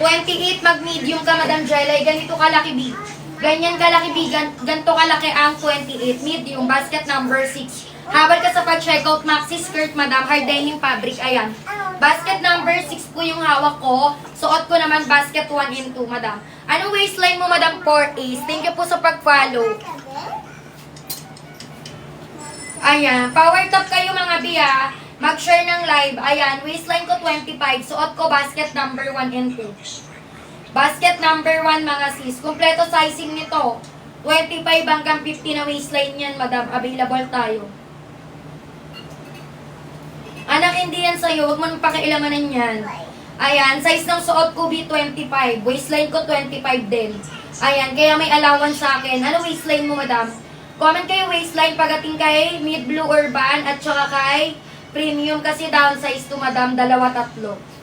28, mag-medium ka, Madam Jelay. Ganito kalaki, B. Ganyan kalaki, B. Ganito kalaki ang 28. Medium, basket number 6. Habal ka sa pag-checkout, maxi skirt, madam. Hard denim fabric. Ayan. Basket number 6 po yung hawak ko. Suot ko naman basket 1 and 2, madam. Anong waistline mo, madam? 4A's. Thank you po sa pag-follow. Ayan. Power top kayo, mga B, ha. Mag-share ng live. Ayan. Waistline ko 25. Suot ko basket number 1 and 2. Basket number 1, mga sis. Kompleto sizing nito. 25 hanggang 50 na waistline yan, madam. Available tayo. Anak, hindi yan sa'yo. Huwag mo nang pakialamanan yan. Ayan, size ng suot ko B25. Waistline ko 25 din. Ayan, kaya may allowance sa akin. Ano waistline mo, madam? Comment kayo waistline pagating kay mid blue urban at saka kay premium kasi downsize to, madam. 2-3.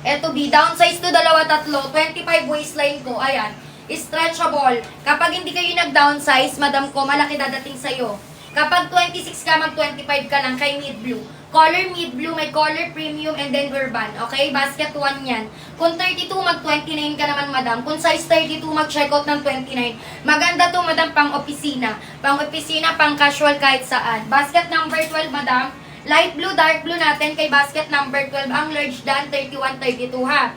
Eto B, downsize to 2-3, 25 waistline ko, ayan, stretchable. Kapag hindi kayo nag-downsize, madam ko, malaki dadating sa'yo. Kapag 26 ka, mag-25 ka lang kay mid blue. Color mid blue, may color premium and then urban, okay? Basket 1 yan. Kung 32, mag-29 ka naman, madam. Kung size 32, mag-checkout ng 29. Maganda to, madam, pang-opisina. Pang-opisina, pang-casual kahit saan. Basket number 12, madam. Light blue, dark blue natin kay basket number 12. Ang large dan, 31-32 ha.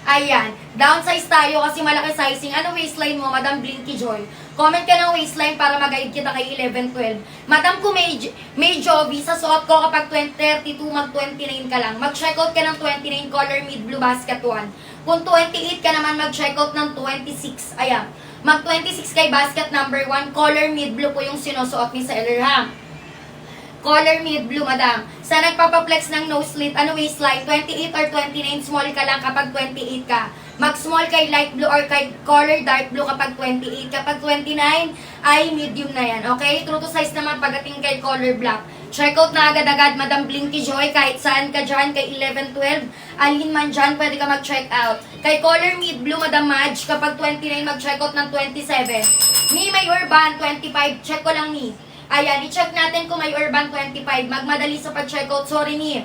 Ayan. Downsize tayo kasi malaki sizing. Ano waistline mo, Madam Blinky Joy? Comment ka ng waistline para mag-guide kita kay 11-12. Madam, kung may joby sa suot ko kapag 32, mag-29 ka lang. Mag-checkout ka ng 29 color mid blue basket 1. Kung 28 ka naman, mag-checkout ng 26. Ayan. Mag-26 kay basket number 1. Color mid blue po yung sinusuot ni Seller ha. Color mid blue, madam. Sa nagpapaplex ng nose slit, ano waistline? 28 or 29, small ka lang kapag 28 ka. Mag-small kay light blue or kay color dark blue kapag 28. Kapag 29, ay medium na yan. Okay? True to size naman pagdating kay color black. Check out na agad-agad, Madam Blinky Joy. Kahit saan ka dyan, kay 11-12. Alin man dyan, pwede ka mag-check out. Kay color mid blue, Madam Madge, kapag 29, mag-check out ng 27. Ni may urban, 25. Check ko lang ni. Ayan, i-check natin kung may Urban 25. Magmadali sa pag-checkout. Sorry ni.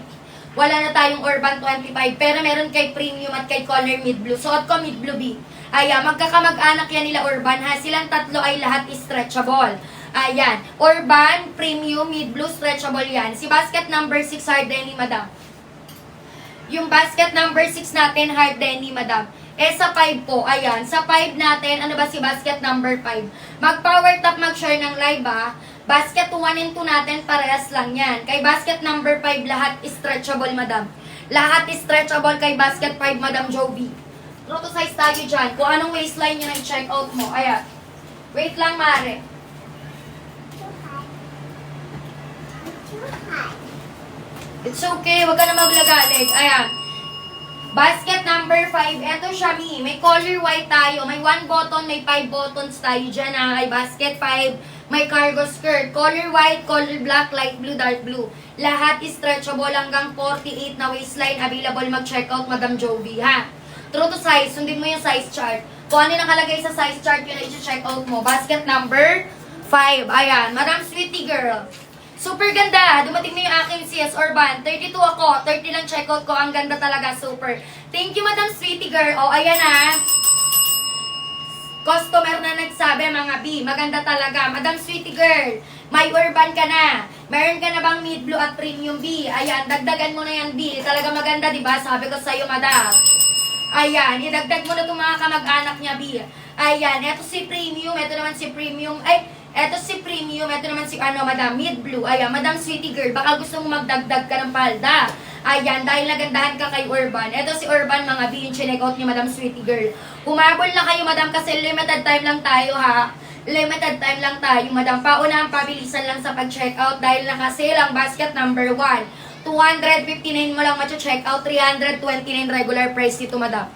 Wala na tayong Urban 25. Pero meron kay Premium at kay Color Mid Blue. Suot ko Mid Blue B. Ayan, magkakamag-anak yan nila Urban ha. Silang tatlo ay lahat stretchable. Ayan, Urban, Premium, Mid Blue, stretchable yan. Si basket number 6, hard denim, madam. Yung basket number 6 natin, hard denim, madam. Sa 5 po, ayan. Sa 5 natin, ano ba si basket number 5? Mag-power top, mag-share ng live ha. Basket 1 and 2 natin, parehas lang yan. Kay basket number 5, lahat stretchable, madam. Lahat stretchable kay basket 5, Madam Jovi. True to size tayo dyan. Kung anong waistline yun ang check out mo. Ayan. Wait lang, Mare. It's okay. Huwag ka na maglagalig. Ayan. Basket number 5. Eto siya, Mi. May color white tayo. May 1 button, may 5 buttons tayo dyan ha. Ay basket 5. May cargo skirt. Color white, color black, light blue, dark blue. Lahat stretchable hanggang 48 na waistline. Available mag-checkout, Madam Jovi, ha? True to size. Sundin mo yung size chart. Kung ano nakalagay sa size chart, yun na i-checkout mo. Basket number 5. Ayan. Madam Sweetie Girl. Super ganda. Dumating na yung aking CS Urban. 32 ako. 30 lang checkout ko. Ang ganda talaga. Super. Thank you, Madam Sweetie Girl. O, ayan ha. Customer na nagsabi, mga B. Maganda talaga. Madam Sweetie Girl, may Urban ka na. Meron ka na bang mid blue at premium B? Ayan, dagdagan mo na yan B. Talaga maganda, di ba? Sabi ko sa'yo, Madam. Ayan, idagdag mo na itong mga kamag-anak niya, B. Ayan, eto si premium, eto naman si premium. Ay, eto si premium, eto naman si Madam, mid blue. Ayan, Madam Sweetie Girl, baka gusto mo magdagdag ka ng palda. Ayan, dahil nagandahan ka kay Urban. Eto si Urban, mga B, yung chinekout ni Madam Sweetie Girl. Humabol na kayo, Madam, kasi limited time lang tayo, ha? Limited time lang tayo, Madam. Pauna ang pabilisan lang sa pag-checkout dahil nakasale ang basket number 1. 259 mo lang check out, 329 regular price dito, Madam.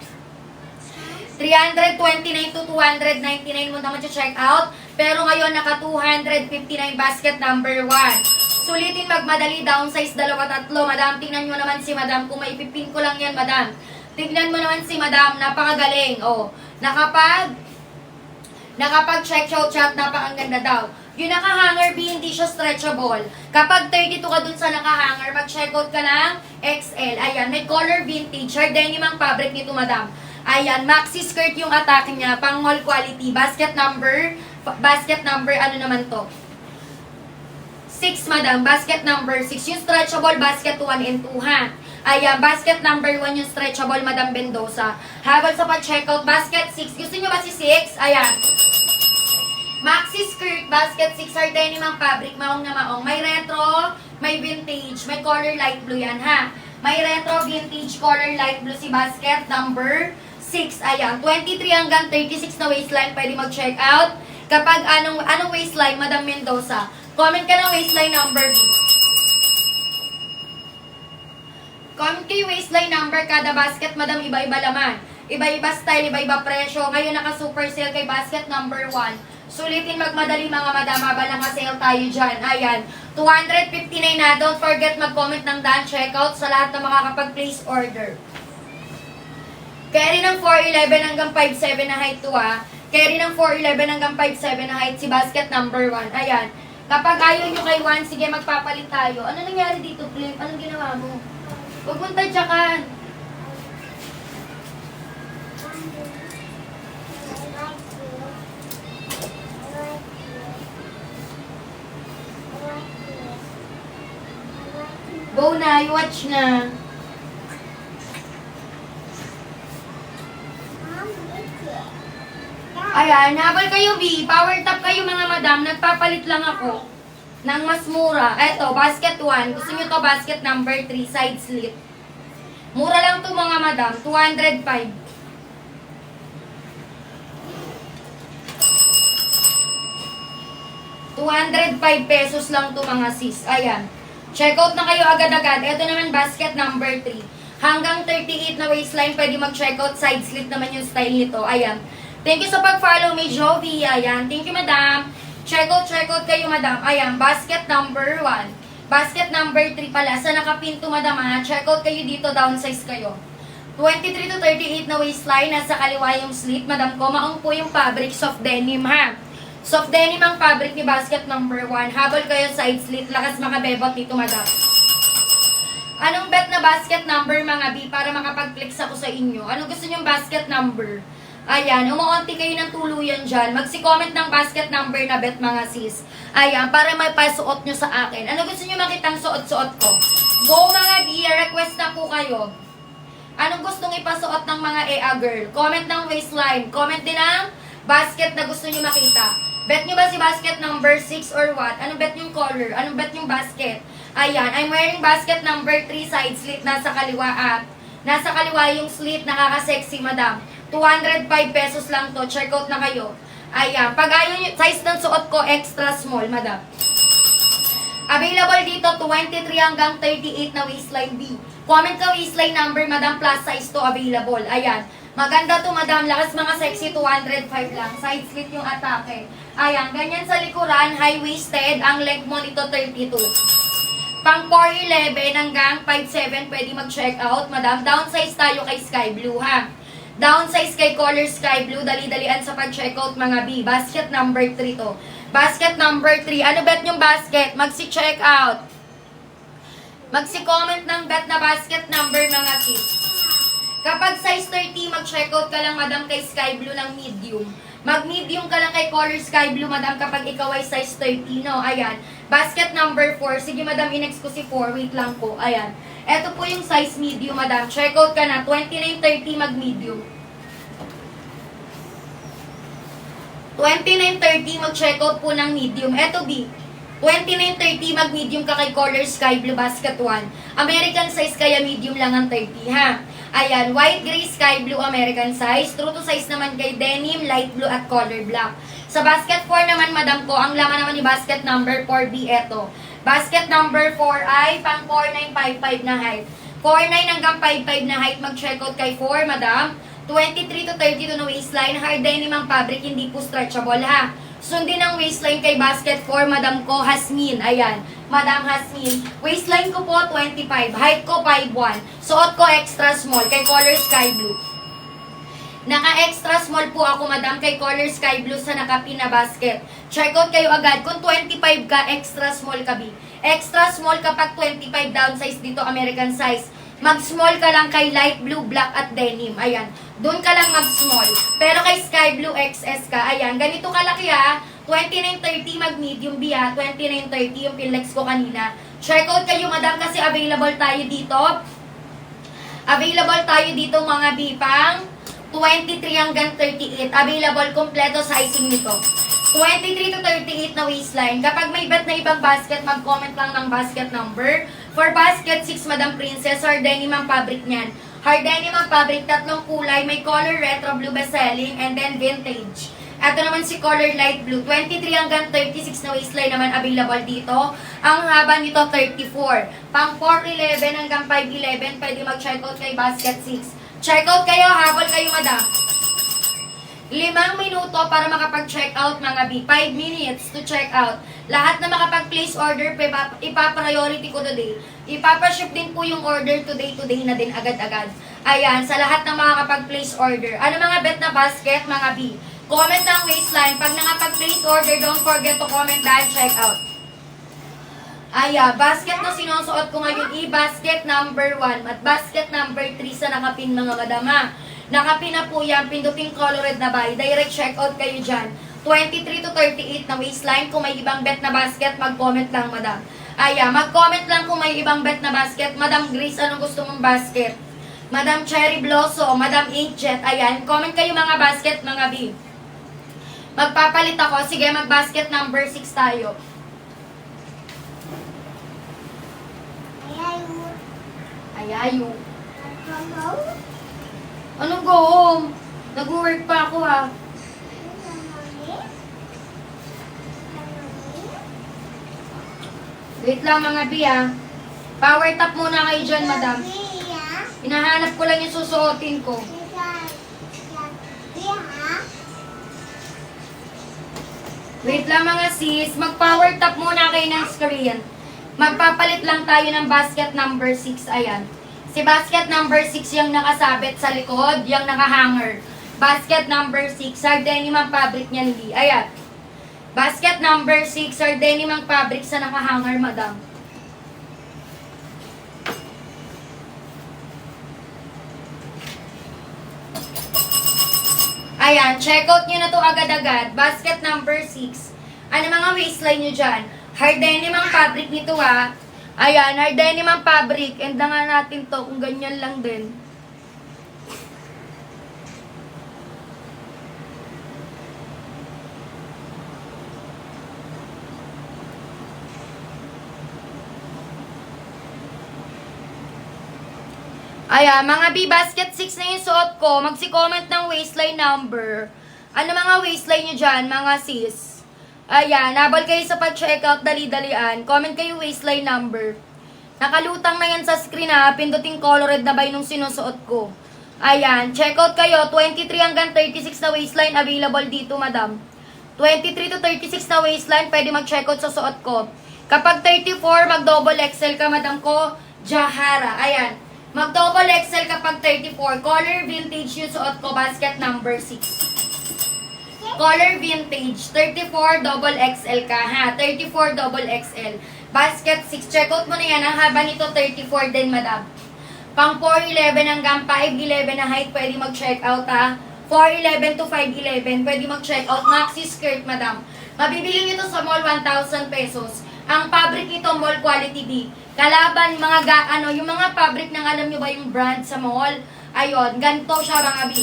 329 to 299 mo naman check out, pero ngayon naka 259 basket number 1. Sulitin magmadali, downsize 2-3, Madam. Tingnan nyo naman si Madam, kung maipipin ko lang yan, Madam. Tingnan mo naman si Madam, napakagaling. Oh, nakapag-check out chat, napakaganda daw. Yung naka-hanger B, hindi siya stretchable. Kapag 32 ka dun sa naka-hanger, mag-check out ka ng XL. Ayan, may color vintage. Hard denim ang fabric nito, Madam. Ayan, maxi skirt yung atake niya, pang mall quality. Basket number, ano naman to? 6, Madam. Basket number 6. Yung stretchable, basket 1 and 2, ha? Ayan, basket number 1 yung stretchable, Madam Mendoza. Habang sa pag-checkout, basket 6. Gusto nyo ba si 6? Ayan. Maxi skirt, basket 6, hard denim ang fabric, maong na maong. May retro, may vintage, may color light blue yan, ha? May retro, vintage, color light blue si basket number 6. Ayan, 23 hanggang 36 na waistline, pwede mag-check out. Kapag anong waistline, Madam Mendoza? Comment ka ng waistline number B. Comment kayo waistline number, kada basket, Madam, iba-iba laman. Iba-iba style, iba-iba presyo. Ngayon naka-super sale kay basket number 1. Sulitin magmadali, mga Madam, habang naka-sale tayo dyan. Ayan, 259 na. Don't forget mag-comment ng done checkout sa lahat ng makakapag-place order. Carry ng 4'11 hanggang 5'7 na height to, ha. Carry ng 4'11 hanggang 5'7 na height si basket number 1. Ayan. Kapag ayaw nyo kay 1, sige, magpapalit tayo. Ano nangyari dito, Flip? Anong ginawa mo? Huwag mong tadyakan. Go na, watch na. Ayan, habol kayo, B. Power top kayo, mga Madam. Nagpapalit lang ako ng mas mura. Eto, basket 1. Gusto nyo to, basket number 3, side slit. Mura lang to, mga Madam. 205. ₱205 lang to, mga sis. Ayan. Check out na kayo agad-agad. Ito naman, basket number 3. Hanggang 38 na waistline, pwede mag-check out. Side slit naman yung style nito. Ayan. Thank you sa pag-follow me, Jovi. Ayan. Thank you, Madam. Check out kayo, Madam. Ayan. Basket number 1. Basket number 3 pala. Sa nakapinto, Madam, ha. Check out kayo dito. Downsize kayo. 23 to 38 na waistline. Nasa kaliwa yung slit. Madam ko, maong po yung fabric. Soft denim, ha. Soft denim ang fabric ni basket number 1. Habol kayo side slit. Lakas makabebot dito, Madam. Anong bet na basket number, mga B, para makapag-flex ako sa inyo? Anong gusto nyong basket number? Ayan, umuunti kayo ng tuluyan dyan. Magsi-comment ng basket number na bet, mga sis. Ayan, para may pasuot nyo sa akin. Ano gusto nyo makitang suot-suot ko? Go, mga B, request na po kayo. Anong gustong ipasuot ng mga EA girl? Comment ng waistline. Comment din ang basket na gusto nyo makita. Bet nyo ba si basket number 6 or what? Anong bet yung color? Anong bet yung basket? Ayan, I'm wearing basket number 3, side slit, nasa kaliwa at nasa kaliwa yung slit, nakaka-sexy, Madam. ₱205 lang to. Check out na kayo. Ayan, pag ayaw nyo, size ng suot ko, extra small, Madam. Available dito, 23 hanggang 38 na waistline B. Comment ka waistline number, Madam, plus size to available. Ayan. Maganda to, Madam. Lakas mga sexy, 205 lang. Side slit yung atake. Ayan, ganyan sa likuran, high-waisted. Ang leg mo nito, 32. Pang 4'11 hanggang 5'7 pwede mag-check out, Madam. Downsize tayo kay Sky Blue, ha. Downsize kay color Sky Blue. Dali-dalian sa pag-check out, mga B. Basket number 3 to. Basket number 3. Ano bet yung basket? Magsi-check out. Magsi-comment ng bet na basket number mga sis. Kapag size 30, mag-check out ka lang madam kay Sky Blue ng medium. Mag-medium ka lang kay color Sky Blue madam kapag ikaw ay size 30, no? Ayan. Basket number 4. Sige madam, inext ko si 4. Wait lang po. Ayan. Ito po yung size medium madam. Check out ka na. 29.30 mag-medium. 29.30 mag-check out po ng medium. Ito B. 29.30 mag-medium ka kay color Sky Blue basket 1. American size kaya medium lang ang 30 ha. Ayan, white, gray, sky blue, American size. True to size naman kay denim, light blue at color black. Sa basket 4 naman madam ko, ang laman naman ni basket number 4B eto. Basket number 4 ay pang 4955 na height. 49 hanggang 55 na height mag-check out kay 4 madam. 23 to 32 na waistline, hard denim ang fabric, hindi po stretchable ha. Sundin ang waistline kay basket 4, madam ko, Hasmin. Ayan, madam Hasmin. Waistline ko po, 25. Height ko, 5'1". Suot ko extra small kay color sky blue. Naka-extra small po ako, madam, kay color sky blue sa nakapin na basket. Check out kayo agad. Kung 25 ka, extra small ka, B. Extra small kapag 25 down size dito, American size. Mag-small ka lang kay light blue, black at denim. Ayan. Doon ka lang mag-small. Pero kay sky blue XS ka, ayan. Ganito kalaki ha. 29.30 mag-medium B ha. 29.30 yung pinlex ko kanina. Check out kayo madam kasi available tayo dito. Available tayo dito mga B pang 23 hanggang 38. Available kompleto sizing nito. 23 to 38 na waistline. Kapag may bet na ibang basket, mag-comment lang ng basket number. For basket 6, Madam Princess, hard denim ang fabric niyan. Hard denim ang fabric, tatlong kulay. May color retro blue best-selling and then vintage. Ito naman si color light blue. 23 hanggang 36 na waistline naman available dito. Ang haba nito 34. Pang 4'11 hanggang 5'11, pwede mag-check out kay basket 6. Check out kayo, habol kayo madam. 5 minuto para makapag-check out mga B. 5 minutes to check out. Lahat na makapag-place order, ipa-priority ko today. Ipapa-ship din po yung order today na din agad-agad. Ayan, sa lahat ng makakapag-place order. Ano mga bet na basket mga B? Comment ng waistline. Pag nakapag-place order, don't forget to comment dahil check out. Basket na sinusuot ko ngayon, basket number 1 at basket number 3 sa nakapin mga madama. Nakapin na po yan, pinduting colored na buy. Direct check out kayo dyan. 23 to 38 na waistline. Kung may ibang bet na basket, mag-comment lang madam. Mag-comment lang kung may ibang bet na basket. Madam Grace, anong gusto mong basket? Madam Cherry Blossom, Madam Inkjet, ayan. Comment kayo mga basket, mga B. Magpapalit ako. Sige, mag-basket number 6 tayo. Ayayo. Anong go home? Nag-work pa ako ha. Wait lang mga B ha. Power tap muna kayo dyan, madam. Hinahanap ko lang yung susuotin ko. Wait lang mga sis. Mag-power tap muna kayo ng screen. Magpapalit lang tayo ng basket number 6. Ayan. Si basket number 6 yung nakasabit sa likod, yung nakahanger. Basket number 6, hard denim ang fabric niyan, hindi. Ayan. Basket number 6, hard denim ang fabric sa nakahanger, madam. Ayan, check out nyo na to agad-agad. Basket number 6. Ano mga waistline nyo dyan? Hard denim ang fabric nito ha. Ayan, hard denim ang fabric. And nga natin to kung ganyan lang din. Ayan, mga B, basket 6 na yung suot ko. Magsi-comment ng waistline number. Ano mga waistline nyo dyan, mga sis? Ayan, habal kayo sa pag-checkout, dali-dalian. Comment kayo waistline number. Nakalutang na yan sa screen ha. Pinduting colored na by nung sinusuot ko. Ayan, checkout kayo. 23 hanggang 36 na waistline available dito, madam. 23 to 36 na waistline, pwede mag-checkout sa suot ko. Kapag 34, mag-double XL ka, madam ko, Jahara. Ayan. Mag-double XL kapag 34. Color vintage yung suot ko, basket number 6. Color vintage, 34 double XL ka ha. 34 double XL. Basket 6. Check out mo na yan. Ang haba nito 34 din, madam. Pang 4'11 hanggang 5'11 na height, pwede mag-check out ha. 4'11 to 5'11, pwede mag-check out. Maxi skirt, madam. Mabibili nyo to sa mall, 1,000 pesos. Ang fabric nito, mall quality B. Kalaban, yung mga fabric ng alam nyo ba yung brand sa mall? Ayun, ganito siya, mga B.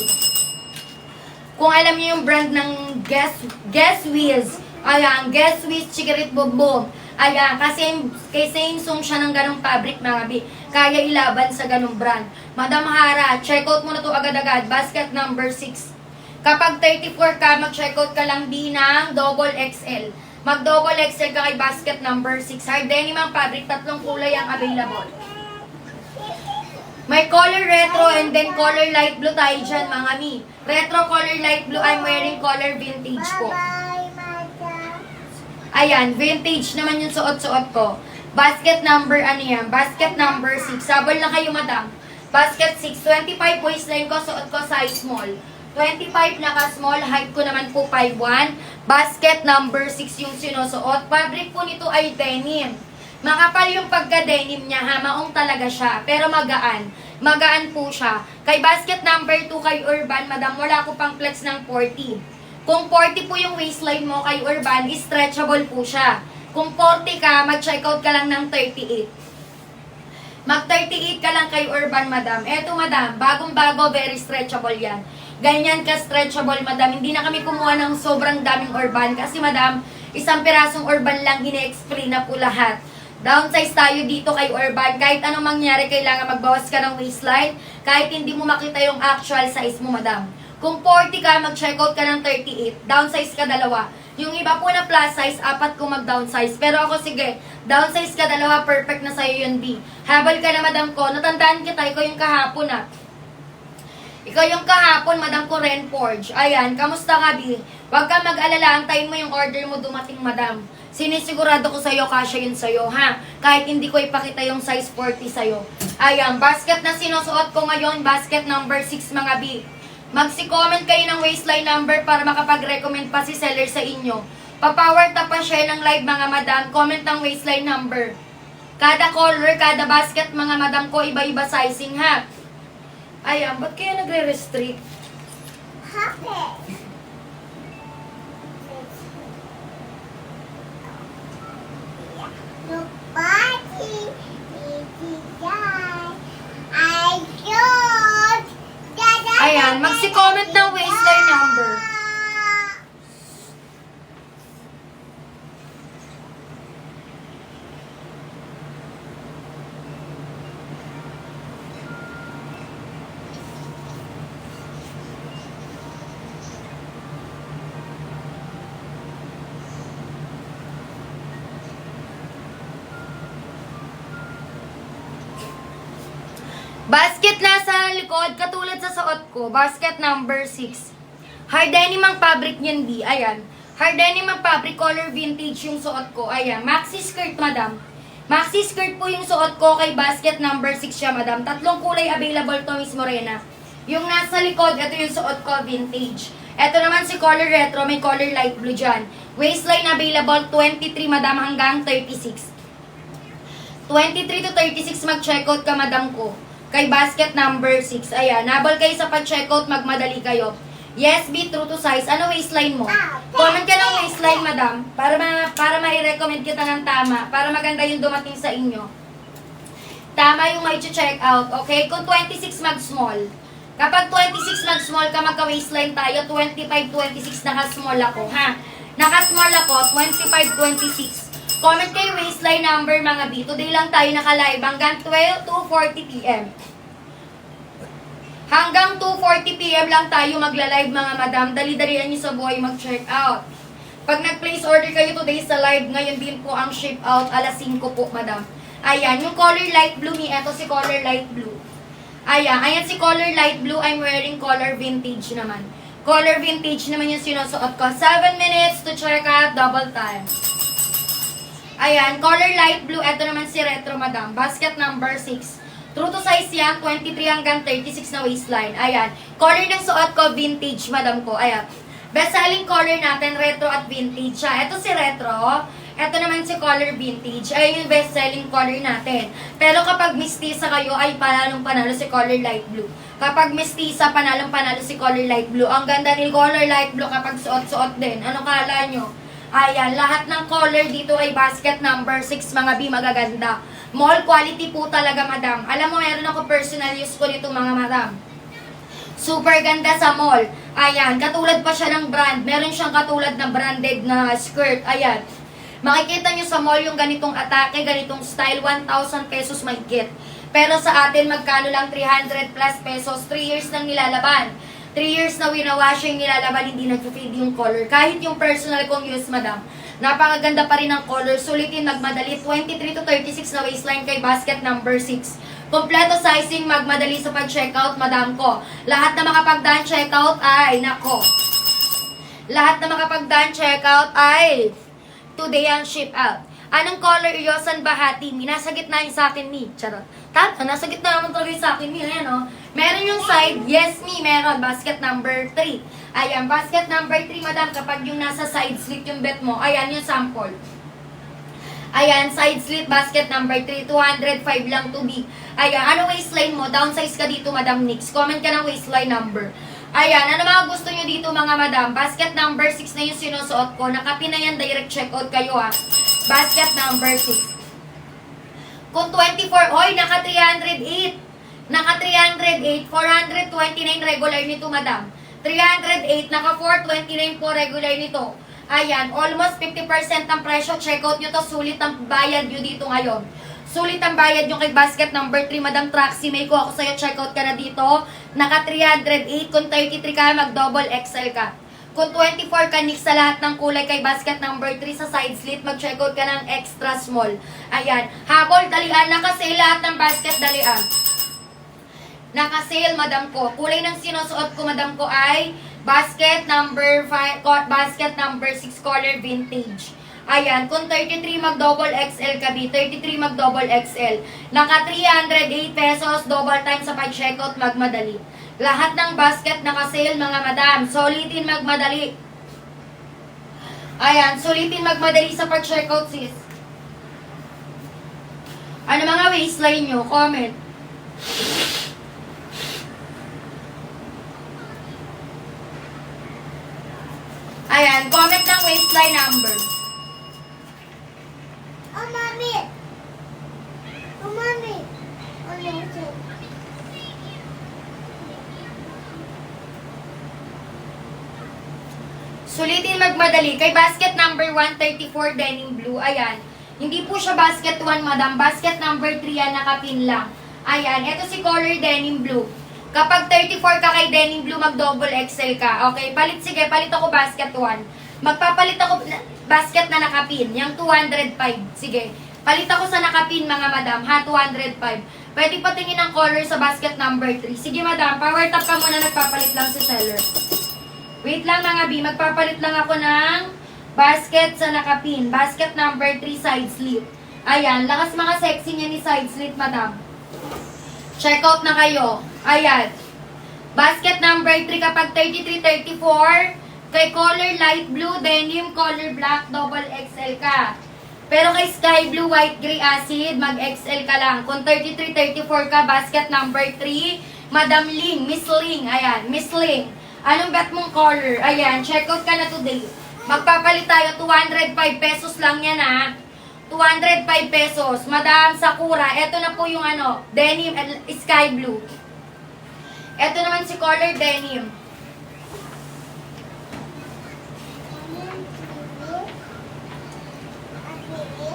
Kung alam niyo yung brand ng Guess Whiz. Ayan, Guess Whiz, Chikirit Boom Boom. Ayan, kasi same song siya ng ganong fabric, mga bi. Kaya ilaban sa ganong brand. Madam Hara, check out mo na to agad-agad. Basket number 6. Kapag 34 ka, mag-check out ka lang B ng double XL. Mag-double XL ka kay basket number 6. Hard denim ang fabric, 3 kulay ang available. May color retro and then color light blue tayo dyan, mga mi. Retro color light blue, I'm wearing color vintage po. Ayan, vintage naman yung suot-suot ko. Basket number, ano yan? Basket number 6. Sabol na kayo, madam. Basket 6, 25 waistline ko, suot ko size small. 25 naka-small, height ko naman po 5'1". Basket number 6 yung sinusuot. Fabric po nito ay denim. Makapal yung pagka-denim niya, ha? Maong talaga siya. Pero magaan. Magaan po siya. Kay basket number 2 kay Urban, madam, wala ko pang flex ng 40. Kung 40 po yung waistline mo kay Urban, stretchable po siya. Kung 40 ka, mag-check out ka lang ng 38. Mag-38 ka lang kay Urban, madam. Eto, madam, bagong-bago, very stretchable yan. Ganyan ka-stretchable, madam. Hindi na kami kumuha ng sobrang daming Urban. Kasi, madam, isang pirasong Urban lang, gine-explain na po lahat. Downsize tayo dito kay Urban. Kahit anong mangyari, kailangan magbawas ka ng waistline. Kahit hindi mo makita yung actual size mo, madam. Kung 40 ka, mag-check out ka ng 38. Downsize ka 2. Yung iba po na plus size, 4 kung mag-downsize. Pero ako, sige, downsize ka 2, perfect na sa'yo yun, B. Habol ka na, madam ko. Natandaan kita, ikaw yung kahapon, ha. Ikaw yung kahapon, madam ko, Ren Forge. Ayan, kamusta ka, B? Huwag ka mag-alala, antayin mo yung order mo dumating, madam. Sinisigurado ko sa'yo, kasya yun sa'yo, ha? Kahit hindi ko ipakita yung size 40 sa'yo. Ayan, basket na sinusuot ko ngayon, basket number 6, mga B. Magsi-comment kayo ng waistline number para makapag-recommend pa si seller sa inyo. Pa-power tap pa share ng live, mga madam. Comment ng waistline number. Kada color, kada basket, mga madam ko, iba-iba sizing, ha? Ayan, ba't kaya nagre-restrict? Ayan, magsi-comment ng waistline number. Basket nasa likod, katulad sa suot ko. Basket number 6. Hard denim ang fabric niyan, B. Ayan. Hard denim ang fabric, color vintage yung suot ko. Ayan. Maxi skirt, madam. Maxi skirt po yung suot ko kay basket number 6 siya, madam. 3 kulay available to, Miss Morena. Yung nasa likod, ito yung suot ko, vintage. Ito naman si color retro, may color light blue dyan. Waistline available, 23, madam, hanggang 36. 23 to 36, mag-checkout ka, madam ko. Kay basket number 6. Ayan, nabol kayo sa pag-checkout, magmadali kayo. Yes, be true to size. Ano waistline mo? Comment ka ng waistline, madam, para ma-recommend kita ng tama, para maganda yung dumating sa inyo. Tama yung may check out, okay? Kung 26 mag-small. Kapag 26 mag-small ka, magka-waistline tayo, 25-26 naka-small ako, ha? Naka-small ako, 25-26. Comment kayo waistline number, mga B. Today lang tayo naka-live hanggang 2:40 p.m. Hanggang 2:40 p.m. lang tayo magla-live, mga madam. Dali-dalian nyo sa buhay mag-check out. Pag nag-place order kayo today sa live, ngayon din po ang ship out, alas 5 po, madam. Ayan, yung color light blue ni, eto si color light blue. Ayan si color light blue, I'm wearing color vintage naman. Color vintage naman yung sinusuot ko. 7 minutes to check out, double time. Ayan, color light blue, eto naman si retro, madam. Basket number 6. True to size yan, 23 hanggang 36 na waistline. Ayan. Color ng suot ko, vintage, madam ko. Ayan. Best-selling color natin, retro at vintage siya. Ito si retro, ito naman si color vintage. Ayun yung best-selling color natin. Pero kapag mistisa kayo, ay panalong-panalo si color light blue. Kapag mistisa, panalong-panalo si color light blue. Ang ganda ni color light blue kapag suot-suot din. Ano kala nyo? Ayan, lahat ng color dito ay basket number 6, mga B, magaganda. Mall quality po talaga, madam. Alam mo, meron ako personal use ko nito, mga madam. Super ganda sa mall. Ayan, katulad pa siya ng brand. Meron siyang katulad na branded na skirt. Ayan. Makikita nyo sa mall yung ganitong atake, ganitong style, 1,000 pesos mahigit. Pero sa atin, magkano lang 300 plus pesos, 3 years nang nilalaban. 3 years na winawash yung nilalaban, hindi nag-fade yung color. Kahit yung personal kong use, madam, napakaganda pa rin ang color. Sulitin, magmadali. 23 to 36 na waistline kay basket number 6. Kompleto sizing, magmadali sa pag-checkout, madam ko. Lahat na makapagdaan checkout ay, nako. Lahat na makapagdaan checkout ay, today ang ship out. Anong color iyosan bahati? Nasa gitna yung sa akin, Mi. Charot. Tata, nasa gitna naman talaga yung sa akin, Mi. Ayan, oh. Meron yung side. Yes, Mi. Meron. Basket number 3. Ayan, basket number 3, madam. Kapag yung nasa side slit yung bet mo, ayan yung sample. Ayan, side slit, basket number 3. 205 lang to be. Ayan, ano waistline mo? Downsize ka dito, Madam Nix. Comment ka ng waistline number. Ayan, ano mga gusto nyo dito, mga madam? Basket number 6 na yung sinusuot ko. Nakapin na yan, direct checkout kayo, ha. Basket number 6. Kung 24, oy, naka 308. Naka 308, 429 regular nito, madam. 308, naka 429 po regular nito. Ayan, almost 50% ang presyo. Checkout nyo to, sulit ang bayad nyo dito ngayon. Sulit ang bayad nyo kay basket number 3, Madam Traxy. May ko ako sa'yo, checkout ka na dito. Naka 308, kung 33 ka, mag-double XL ka. Kung 24 ka, Nix, sa lahat ng kulay kay basket number 3 sa side slit, mag-checkout ka ng extra small. Ayan. Habol, dalian. Naka-sale lahat ng basket, dalian. Naka-sale, madam ko. Kulay ng sinusuot ko, madam ko, ay basket number 5, basket number 6 color vintage. Ayan. Kung 33, mag-double XL ka, B. 33, mag-double XL. Naka 308 pesos, double time sa pag-checkout, magmadali. Lahat ng basket naka-sale, mga madam. Sulitin, magmadali. Ayan, sulitin, magmadali sa pag-checkout, sis. Ano mga waistline nyo? Comment. Ayan, comment ng waistline number. Oh, Mommy! Oh, Mommy! Oh, no, Sulitin, magmadali. Kay basket number 134 denim blue, ayan. Hindi po siya basket 1, madam. Basket number 3 yan, nakapin lang. Ayan, ito si color denim blue. Kapag 34 ka kay denim blue, mag-double XL ka. Okay, sige, palit ako basket 1. Magpapalit ako basket na nakapin, yung 205. Sige, palit ako sa nakapin, mga madam, ha, 205. Pwede patingin ang color sa basket number 3. Sige, madam, power tap ka muna, nagpapalit lang si seller. Wait lang, mga B, magpapalit lang ako ng basket sa nakapin. Basket number 3, side slit. Ayan, lakas mga sexy niya ni side slit, madam. Check out na kayo. Ayan. Basket number 3, kapag 33, 34, kay color light blue, denim, color black, double XL ka. Pero kay sky blue, white, gray, acid, mag-XL ka lang. Kung 33, 34 ka, basket number 3, Madam Ling, Miss Ling. Ayan, Miss Ling. Anong bet mong color? Ayan, check out ka na today. Magpapalit tayo, 205 pesos lang yan, ha. 205 pesos. Madam Sakura, eto na po yung ano, denim and sky blue. Eto naman si color denim.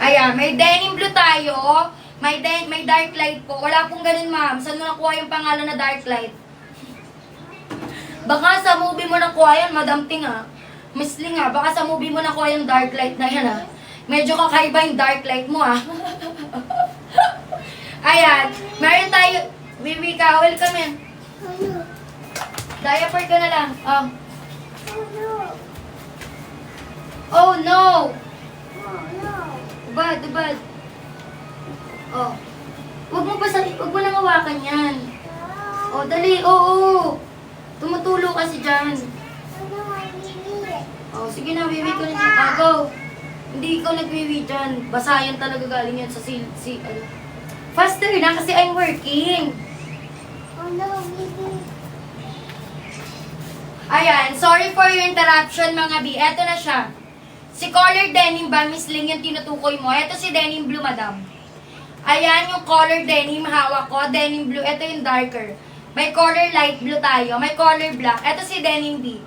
Ayan, may denim blue tayo. May dark light po. Wala pong ganun, ma'am. Saan mo nakuha yung pangalan na dark light? Baka sa movie mo nakuha yan, Madam Ting, ha. Miss Ling, ha. Baka sa movie mo nakuha yung dark light na yan, ha. Medyo kakaiba yung dark light mo, ha. Ayan. Meron tayo. Wiwi ka. Welcome in. Oh, no. Diaper ka na lang. Oh. Oh, no. Oh, no. Oh, no. Ubad. Oh. Huwag mo nang hawakan yan. Oh, dali. Oo. Tumutulo kasi dyan. Ano, Mommy? Oh, sige na, wiwi ko na dyan. Ah, go. Hindi ikaw nagwiwi dyan. Basayan talaga galing yan sa ano. Faster na kasi I'm working. Oh no, baby. Ayan, sorry for your interruption mga B. Eto na siya. Si color denim ba, Miss Ling, yung tinutukoy mo? Eto si denim blue, madam. Ayan yung color denim, hawak ko. Denim blue, eto yung darker. May color light blue tayo. May color black. Eto si denim B.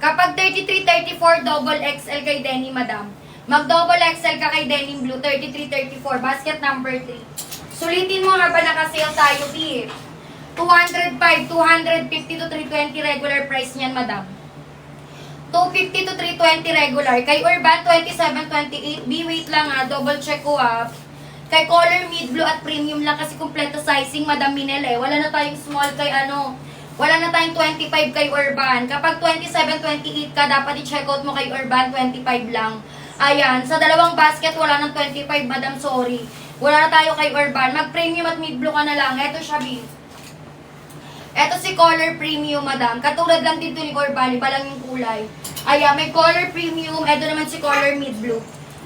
Kapag 33, 34, double XL kay denim, madam. Mag-double XL ka kay denim blue, 33, 34. Basket number 3. Sulitin mo nga ba nakasale tayo, B? 205, 250 to 320 regular price niyan, madam. 250 to 320 regular. Kay Urban, 27, 28. B, wait lang ha. Double check ko ha. Kay color mid blue at premium lang kasi kompleto sizing, madam Minel eh. Wala na tayong small kay ano. Wala na tayong 25 kay Urban. Kapag 27, 28 ka, dapat i-check out mo kay Urban, 25 lang. Ayan. Sa dalawang basket, wala ng 25, madam. Sorry. Wala na tayo kay Urban. Mag-premium at mid blue ka na lang. Eto siya, B. Eto si color premium, madam. Katulad lang dito ni Urban, iba lang yung kulay. Ayan, may color premium. Eto naman si color mid blue.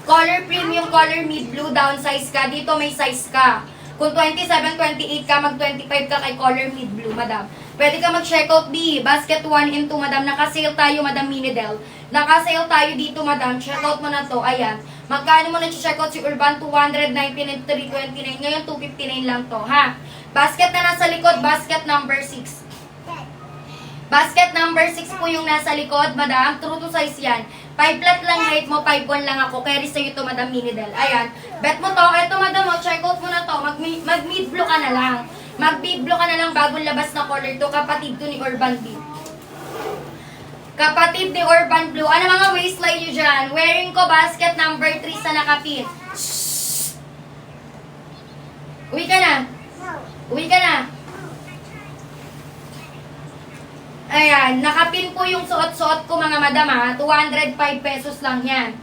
Color premium, color mid blue, downsize ka. Dito may size ka. Kung 27, 28 ka, mag-25 ka kay color mid blue, madam. Pwede ka mag-check out B. Basket 1 and 2, madam. Nakasale tayo, madam Minidel. Nakasale tayo dito, madam. Check out mo na to. Ayan. Magkano mo na-check out si Urban? 219 and 329. Ngayon, 259 lang to, ha? Basket na nasa likod, basket number 6. Basket number 6 po yung nasa likod, madam. True to size yan. 5 flat lang height mo, 5'1 lang ako. Carry sa'yo to, madam Minidel. Ayan. Bet mo to. Eto, madam, check out mo na to. Mag-mid blue ka na lang. Mag-mid blue ka na lang bagong labas na color to. Kapatid to ni Urban B. Kapatid ni Urban Blue. Ano mga waistline nyo dyan? Wearing ko basket number 3 sa nakapin. Uwi ka na. No. Uwi ka na. Ayan, nakapin po yung suot-suot ko mga madam ha. 205 pesos lang yan.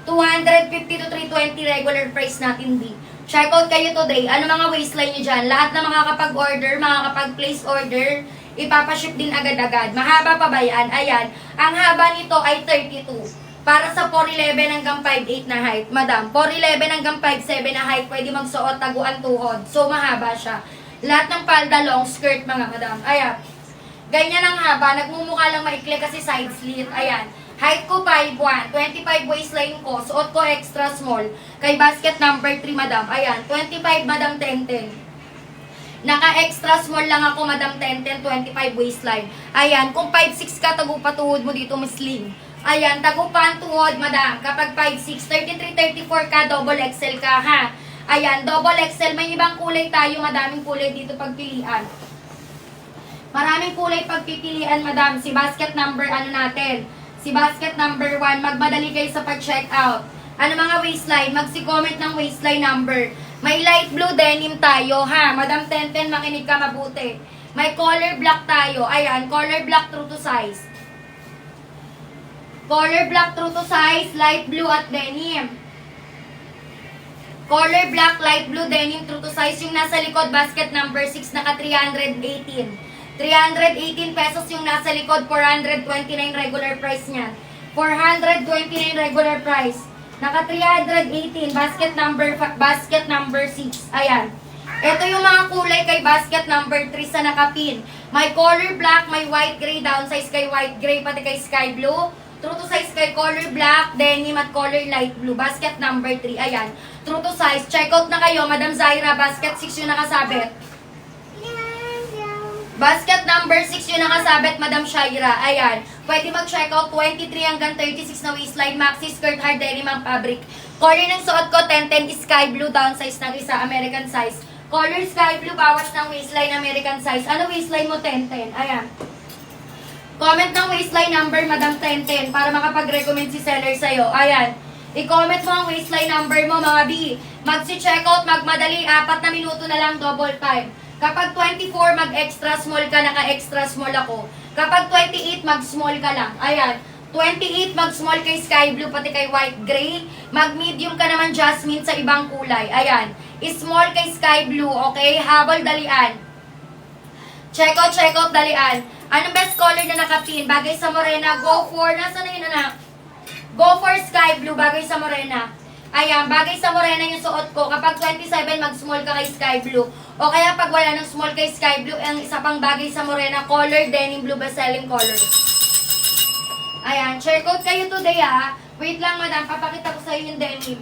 250 to 320 regular price natin di. Check out kayo today. Ano mga waistline nyo dyan? Lahat na makakapag-order, makakapag-place order, ipapaship din agad-agad. Mahaba pa ba yan? Ayan. Ang haba nito ay 32. Para sa 4'11 hanggang 5'8 na height. Madam, 4'11 hanggang 5'7 na height, pwede magsuot, taguan tuhod. So, mahaba siya. Lahat ng palda, long skirt, mga madam. Ayan. Ganyan ang haba. Nagmumukha lang maikli kasi side slit. Ayan. Height ko 5'1". 25 waistline ko. Suot ko extra small. Kay basket number 3, madam. Ayan. 25, madam, 10'10". Naka-extra small lang ako, madam, 10'10", 25 waistline. Ayan, kung 5'6 ka, tagupa tuhod mo dito, Miss Ling. Ayan, tagupa ang tuhod, madam. Kapag 5'6", 33, 34 ka, double XL ka, ha? Ayan, double XL. May ibang kulay tayo, madaming kulay dito pagpilian. Maraming kulay pagpipilian, madam. Si basket number, ano natin? Si basket number 1, magmadali kayo sa pag-check out. Ano mga waistline? Magsi-comment ng waistline number. May light blue denim tayo, ha? Madam 10'10", makinig ka mabuti. May color black tayo. Ayan, color black true to size. Color black true to size, light blue at denim. Color black, light blue, denim, true to size. Yung nasa likod, basket number 6, naka 318. 318 pesos yung nasa likod, 429 regular price niyan. 429 regular price. Naka 318, basket number 6. Ayan. Ito yung mga kulay kay basket number 3 sa nakapin. May color black, may white gray, downsize kay white gray, pati kay sky blue. True to size kay color black, denim at color light blue. Basket number 3. Ayan. True to size. Check out na kayo, Madam Zaira. Basket 6 yung nakasabit. Basket number 6 yung nakasabit, Madam Shaira. Ayan. Pwede mag-check out 23 hanggang 36 na waistline. Maxi skirt, hard denim ang fabric. Color ng suot ko, 10'10", sky blue, downsize ng isa, American size. Color sky blue, bawas ng waistline, American size. Ano waistline mo, 10'10"? Ayan. Comment ng waistline number, Madam 10'10", para makapag-recommend si seller sa'yo. Ayan. I-comment mo ang waistline number mo, mga B. Magsi-check out, magmadali, 4 na minuto na lang, double time. Kapag 24, mag-extra small ka, naka-extra small ako. Kapag 28, mag-small ka lang. Ayan. 28, mag-small kay sky blue, pati kay white gray. Mag-medium ka naman, Jasmine, sa ibang kulay. Ayan. Small kay sky blue, okay? Habol, dalian. Check out, dalian. Anong best color na nakapin? Bagay sa morena, go for. Nasaan na yun, anak? Go for sky blue, bagay sa morena. Ayan, bagay sa morena yung suot ko. Kapag 27, mag-small ka kay sky blue. O kaya pag wala ng small kay sky blue, ang isa pang bagay sa morena, color denim blue, best-selling color. Ayan, share code kayo today ha. Wait lang madam, papakita ko sa iyo yung denim.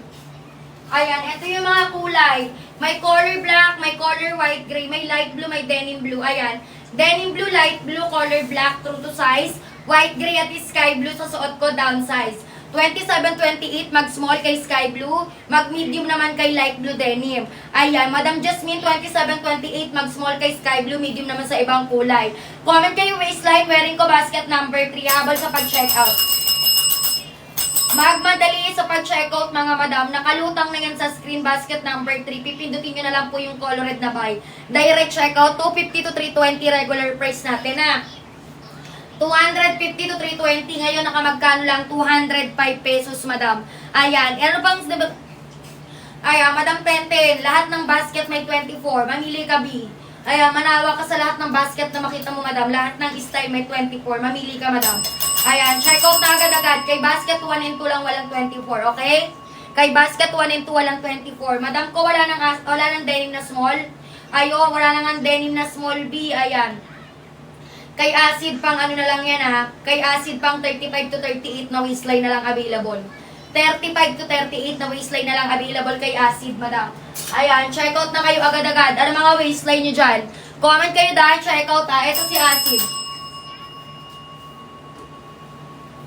Ayan, ito yung mga kulay. May color black, may color white, gray, may light blue, may denim blue. Ayan, denim blue, light blue, color black, true to size. White, gray at sky blue sa suot ko, down size. 27-28, mag-small kay sky blue, mag-medium naman kay light blue denim. Ayan, Madam Jasmine, 27-28, mag-small kay sky blue, medium naman sa ibang kulay. Comment kayo waistline, wearing ko basket number 3, habol sa pag-checkout. Magmadali sa pag-checkout mga madam, nakalutang na yan sa screen basket number 3, pipindutin nyo na lang po yung colored na buy. Direct checkout, 250 to 320 regular price natin ha. 250 to 320, ngayon nakamagkano lang, 205 pesos, madam. Ayan, ano pang, ayan, madam Tenten, lahat ng basket may 24, mamili ka B. Ayan, manawa ka sa lahat ng basket na makita mo, madam, lahat ng style may 24, mamili ka, madam. Ayan, check out na agad-agad, kay basket 1 and 2 lang walang 24, okay? Kay basket 1 and 2 walang 24, madam ko wala nang denim na small, ayo, wala nang denim na small B, ayan. Kay acid pang ano na lang yan ha. Kay acid pang 35 to 38 na waistline na lang available. 35 to 38 na waistline na lang available kay acid, madam. Ayan, check out na kayo agad-agad. Ano mga waistline nyo dyan? Comment kayo dahil check out ha. Ito si acid.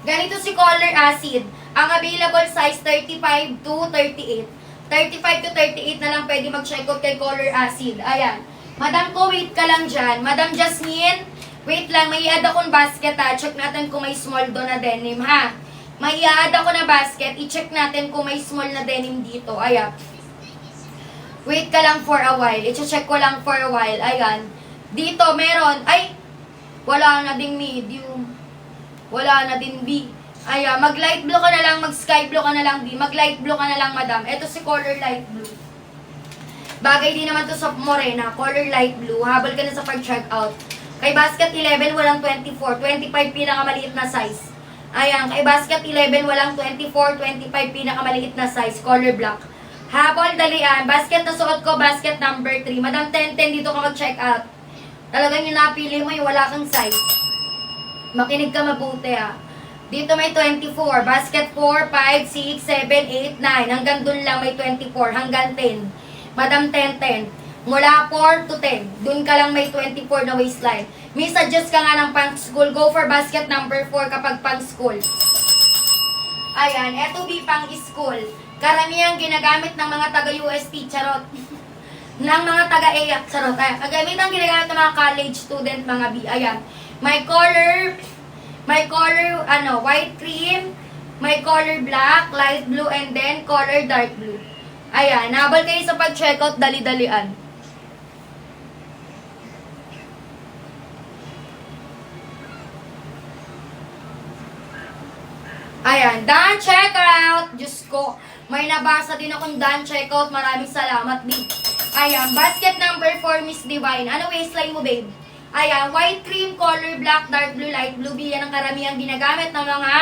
Ganito si color acid. Ang available size 35 to 38. 35 to 38 na lang pwede mag-check out kay color acid. Ayan. Madam ko, wait ka lang dyan. Madam Jasmine, wait lang, may i-add akong basket ha. Check natin kung may small doon na denim ha. May i-add ako na basket. I-check natin kung may small na denim dito. Ayan. Wait ka lang for a while. I-check ko lang for a while. Ayan. Dito meron. Ay! Wala na ding medium. Wala na din B. Ayan. Mag-light blue ka na lang. Mag-sky blue ka na lang B. Mag-light blue ka na lang, madam. Ito si color light blue. Bagay din naman to sa morena. Color light blue. Habol ka na sa pag-check out. Kay basket 11, walang 24. 25 pinakamaliit na size. Ayan, kay basket 11, walang 24. 25 pinakamaliit na size. Color black. Habol, dalian. Basket na suot ko, basket number 3. Madam 10-10, dito ka mag-check out. Talagang yung napili mo, yung wala kang size. Makinig ka mabuti ha. Dito may 24. Basket 4, 5, 6, 7, 8, 9. Hanggang dun lang may 24. Hanggang 10. Madam 10-10. Mula 4 to 10, dun ka lang may 24 na waistline. May suggest ka nga ng pang school, go for basket number 4 kapag pang school. Ayan, eto B pang school. Karamihan ginagamit ng mga taga-UST, charot. ng mga taga-AAC, charot. Ayan, kagamitan ginagamit ng mga college student, mga B. Ayan, may color, white cream, may color black, light blue, and then color dark blue. Ayan, nabal kayo sa pag-checkout, dali-dalian. Ayan, done checkout. Diyos ko, may nabasa din akong done checkout. Maraming salamat, babe. Ayan, basket number 4, Miss Divine. Ano waistline mo, babe? Ayan, white cream, color black, dark blue, light blue. Yan ang karamihan ginagamit ng mga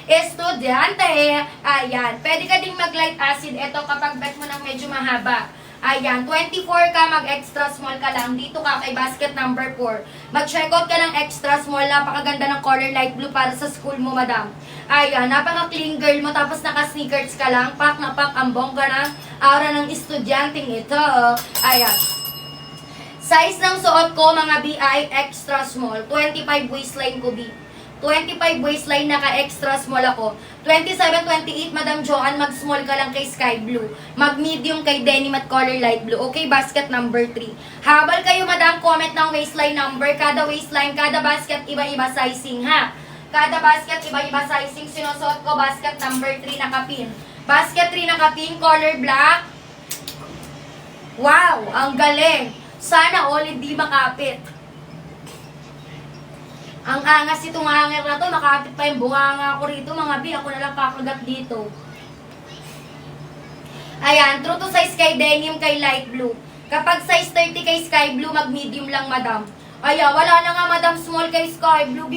estudyante. Ayan, pwede ka ding mag-light acid. Ito kapag bet mo ng medyo mahaba. Ayan, 24 ka, mag-extra small ka lang. Dito ka kay basket number 4. Mag-checkout ka ng extra small. Napakaganda ng color light blue para sa school mo, madam. Ayan, napaka-clean girl mo. Tapos naka-sneakers ka lang. Pak na pak, ambong ka ng aura ng estudyanteng ito. Ayan. Size ng suot ko, mga BI, extra small. 25 waistline ko, B. 25 waistline, naka-extra small ako. 27-28, Madam Joanne, mag-small ka lang kay sky blue. Mag-medium kay denim at color light blue. Okay, basket number 3. Habal kayo, Madam, comment ng waistline number. Kada waistline, kada basket, iba-iba sizing, ha? Kada basket, iba-iba sizing. Sinusuot ko, basket number 3, nakapin. Basket 3, nakapin, color black. Wow, ang galing. Sana all hindi makapit. Ang angas itong hanger na to, makapit pa yung bunganga ko rito, mga B, ako na lang kakagat dito. Ayan, true to size kay denim, kay light blue. Kapag size 30 kay sky blue, mag-medium lang, madam. Aya, wala na nga, Madam Small kay Sky Blue, B.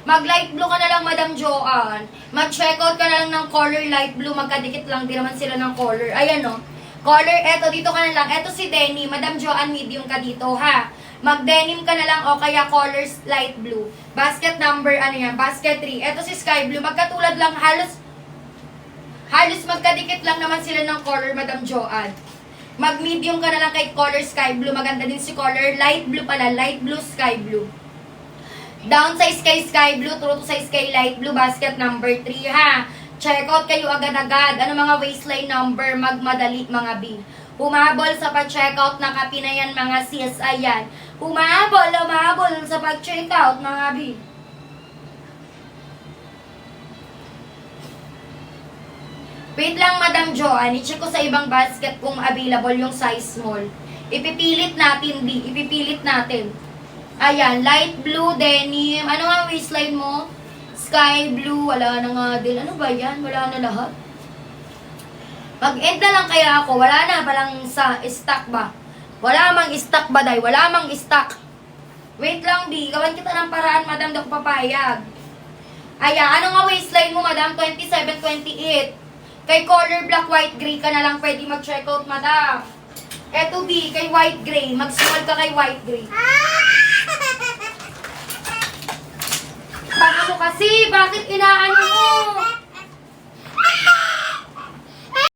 Mag-light blue ka na lang, Madam Joanne. Mag-check out ka na lang ng color light blue. Magkadikit lang, di naman sila ng color. Ayan, no. Color, eto, dito ka na lang. Eto si Denny, Madam Joanne, medium ka dito, ha. Mag-denim ka na lang, o kaya colors light blue. Basket number, ano yan, basket 3. Eto si Sky Blue, magkatulad lang, halos magkadikit lang naman sila ng color, Madam Joanne. Mag-medium ka na lang kay color sky blue. Maganda din si color light blue pala. Light blue, sky blue. Down size kay sky blue. True to size kay light blue. Basket number 3 ha. Check out kayo agad-agad. Ano mga waistline number? Magmadali mga B. Humabol sa pag-check out na kapi na yan mga sis. Ayan. Humabol sa pag-check out mga B. Wait lang, Madam Joanne. I-check ko sa ibang basket kung available yung size small. Ipipilit natin, D. Ipipilit natin. Ayan, light blue, denim. Ano nga waistline mo? Sky blue. Wala na nga din. Ano ba yan? Wala na lahat. Mag-end na lang kaya ako. Wala na palang sa stock ba? Wala mang stock ba, day? Wala mang stock. Wait lang, D. Gawan kita ng paraan, Madam. Di ako papayag. Ayan, ano nga waistline mo, Madam? 27, 28. Kay color black, white, gray ka na lang pwede mag-check out, Madam. Eto B, kay white, gray. Mag-small ka kay white, gray. Baka mo kasi, bakit inaano mo?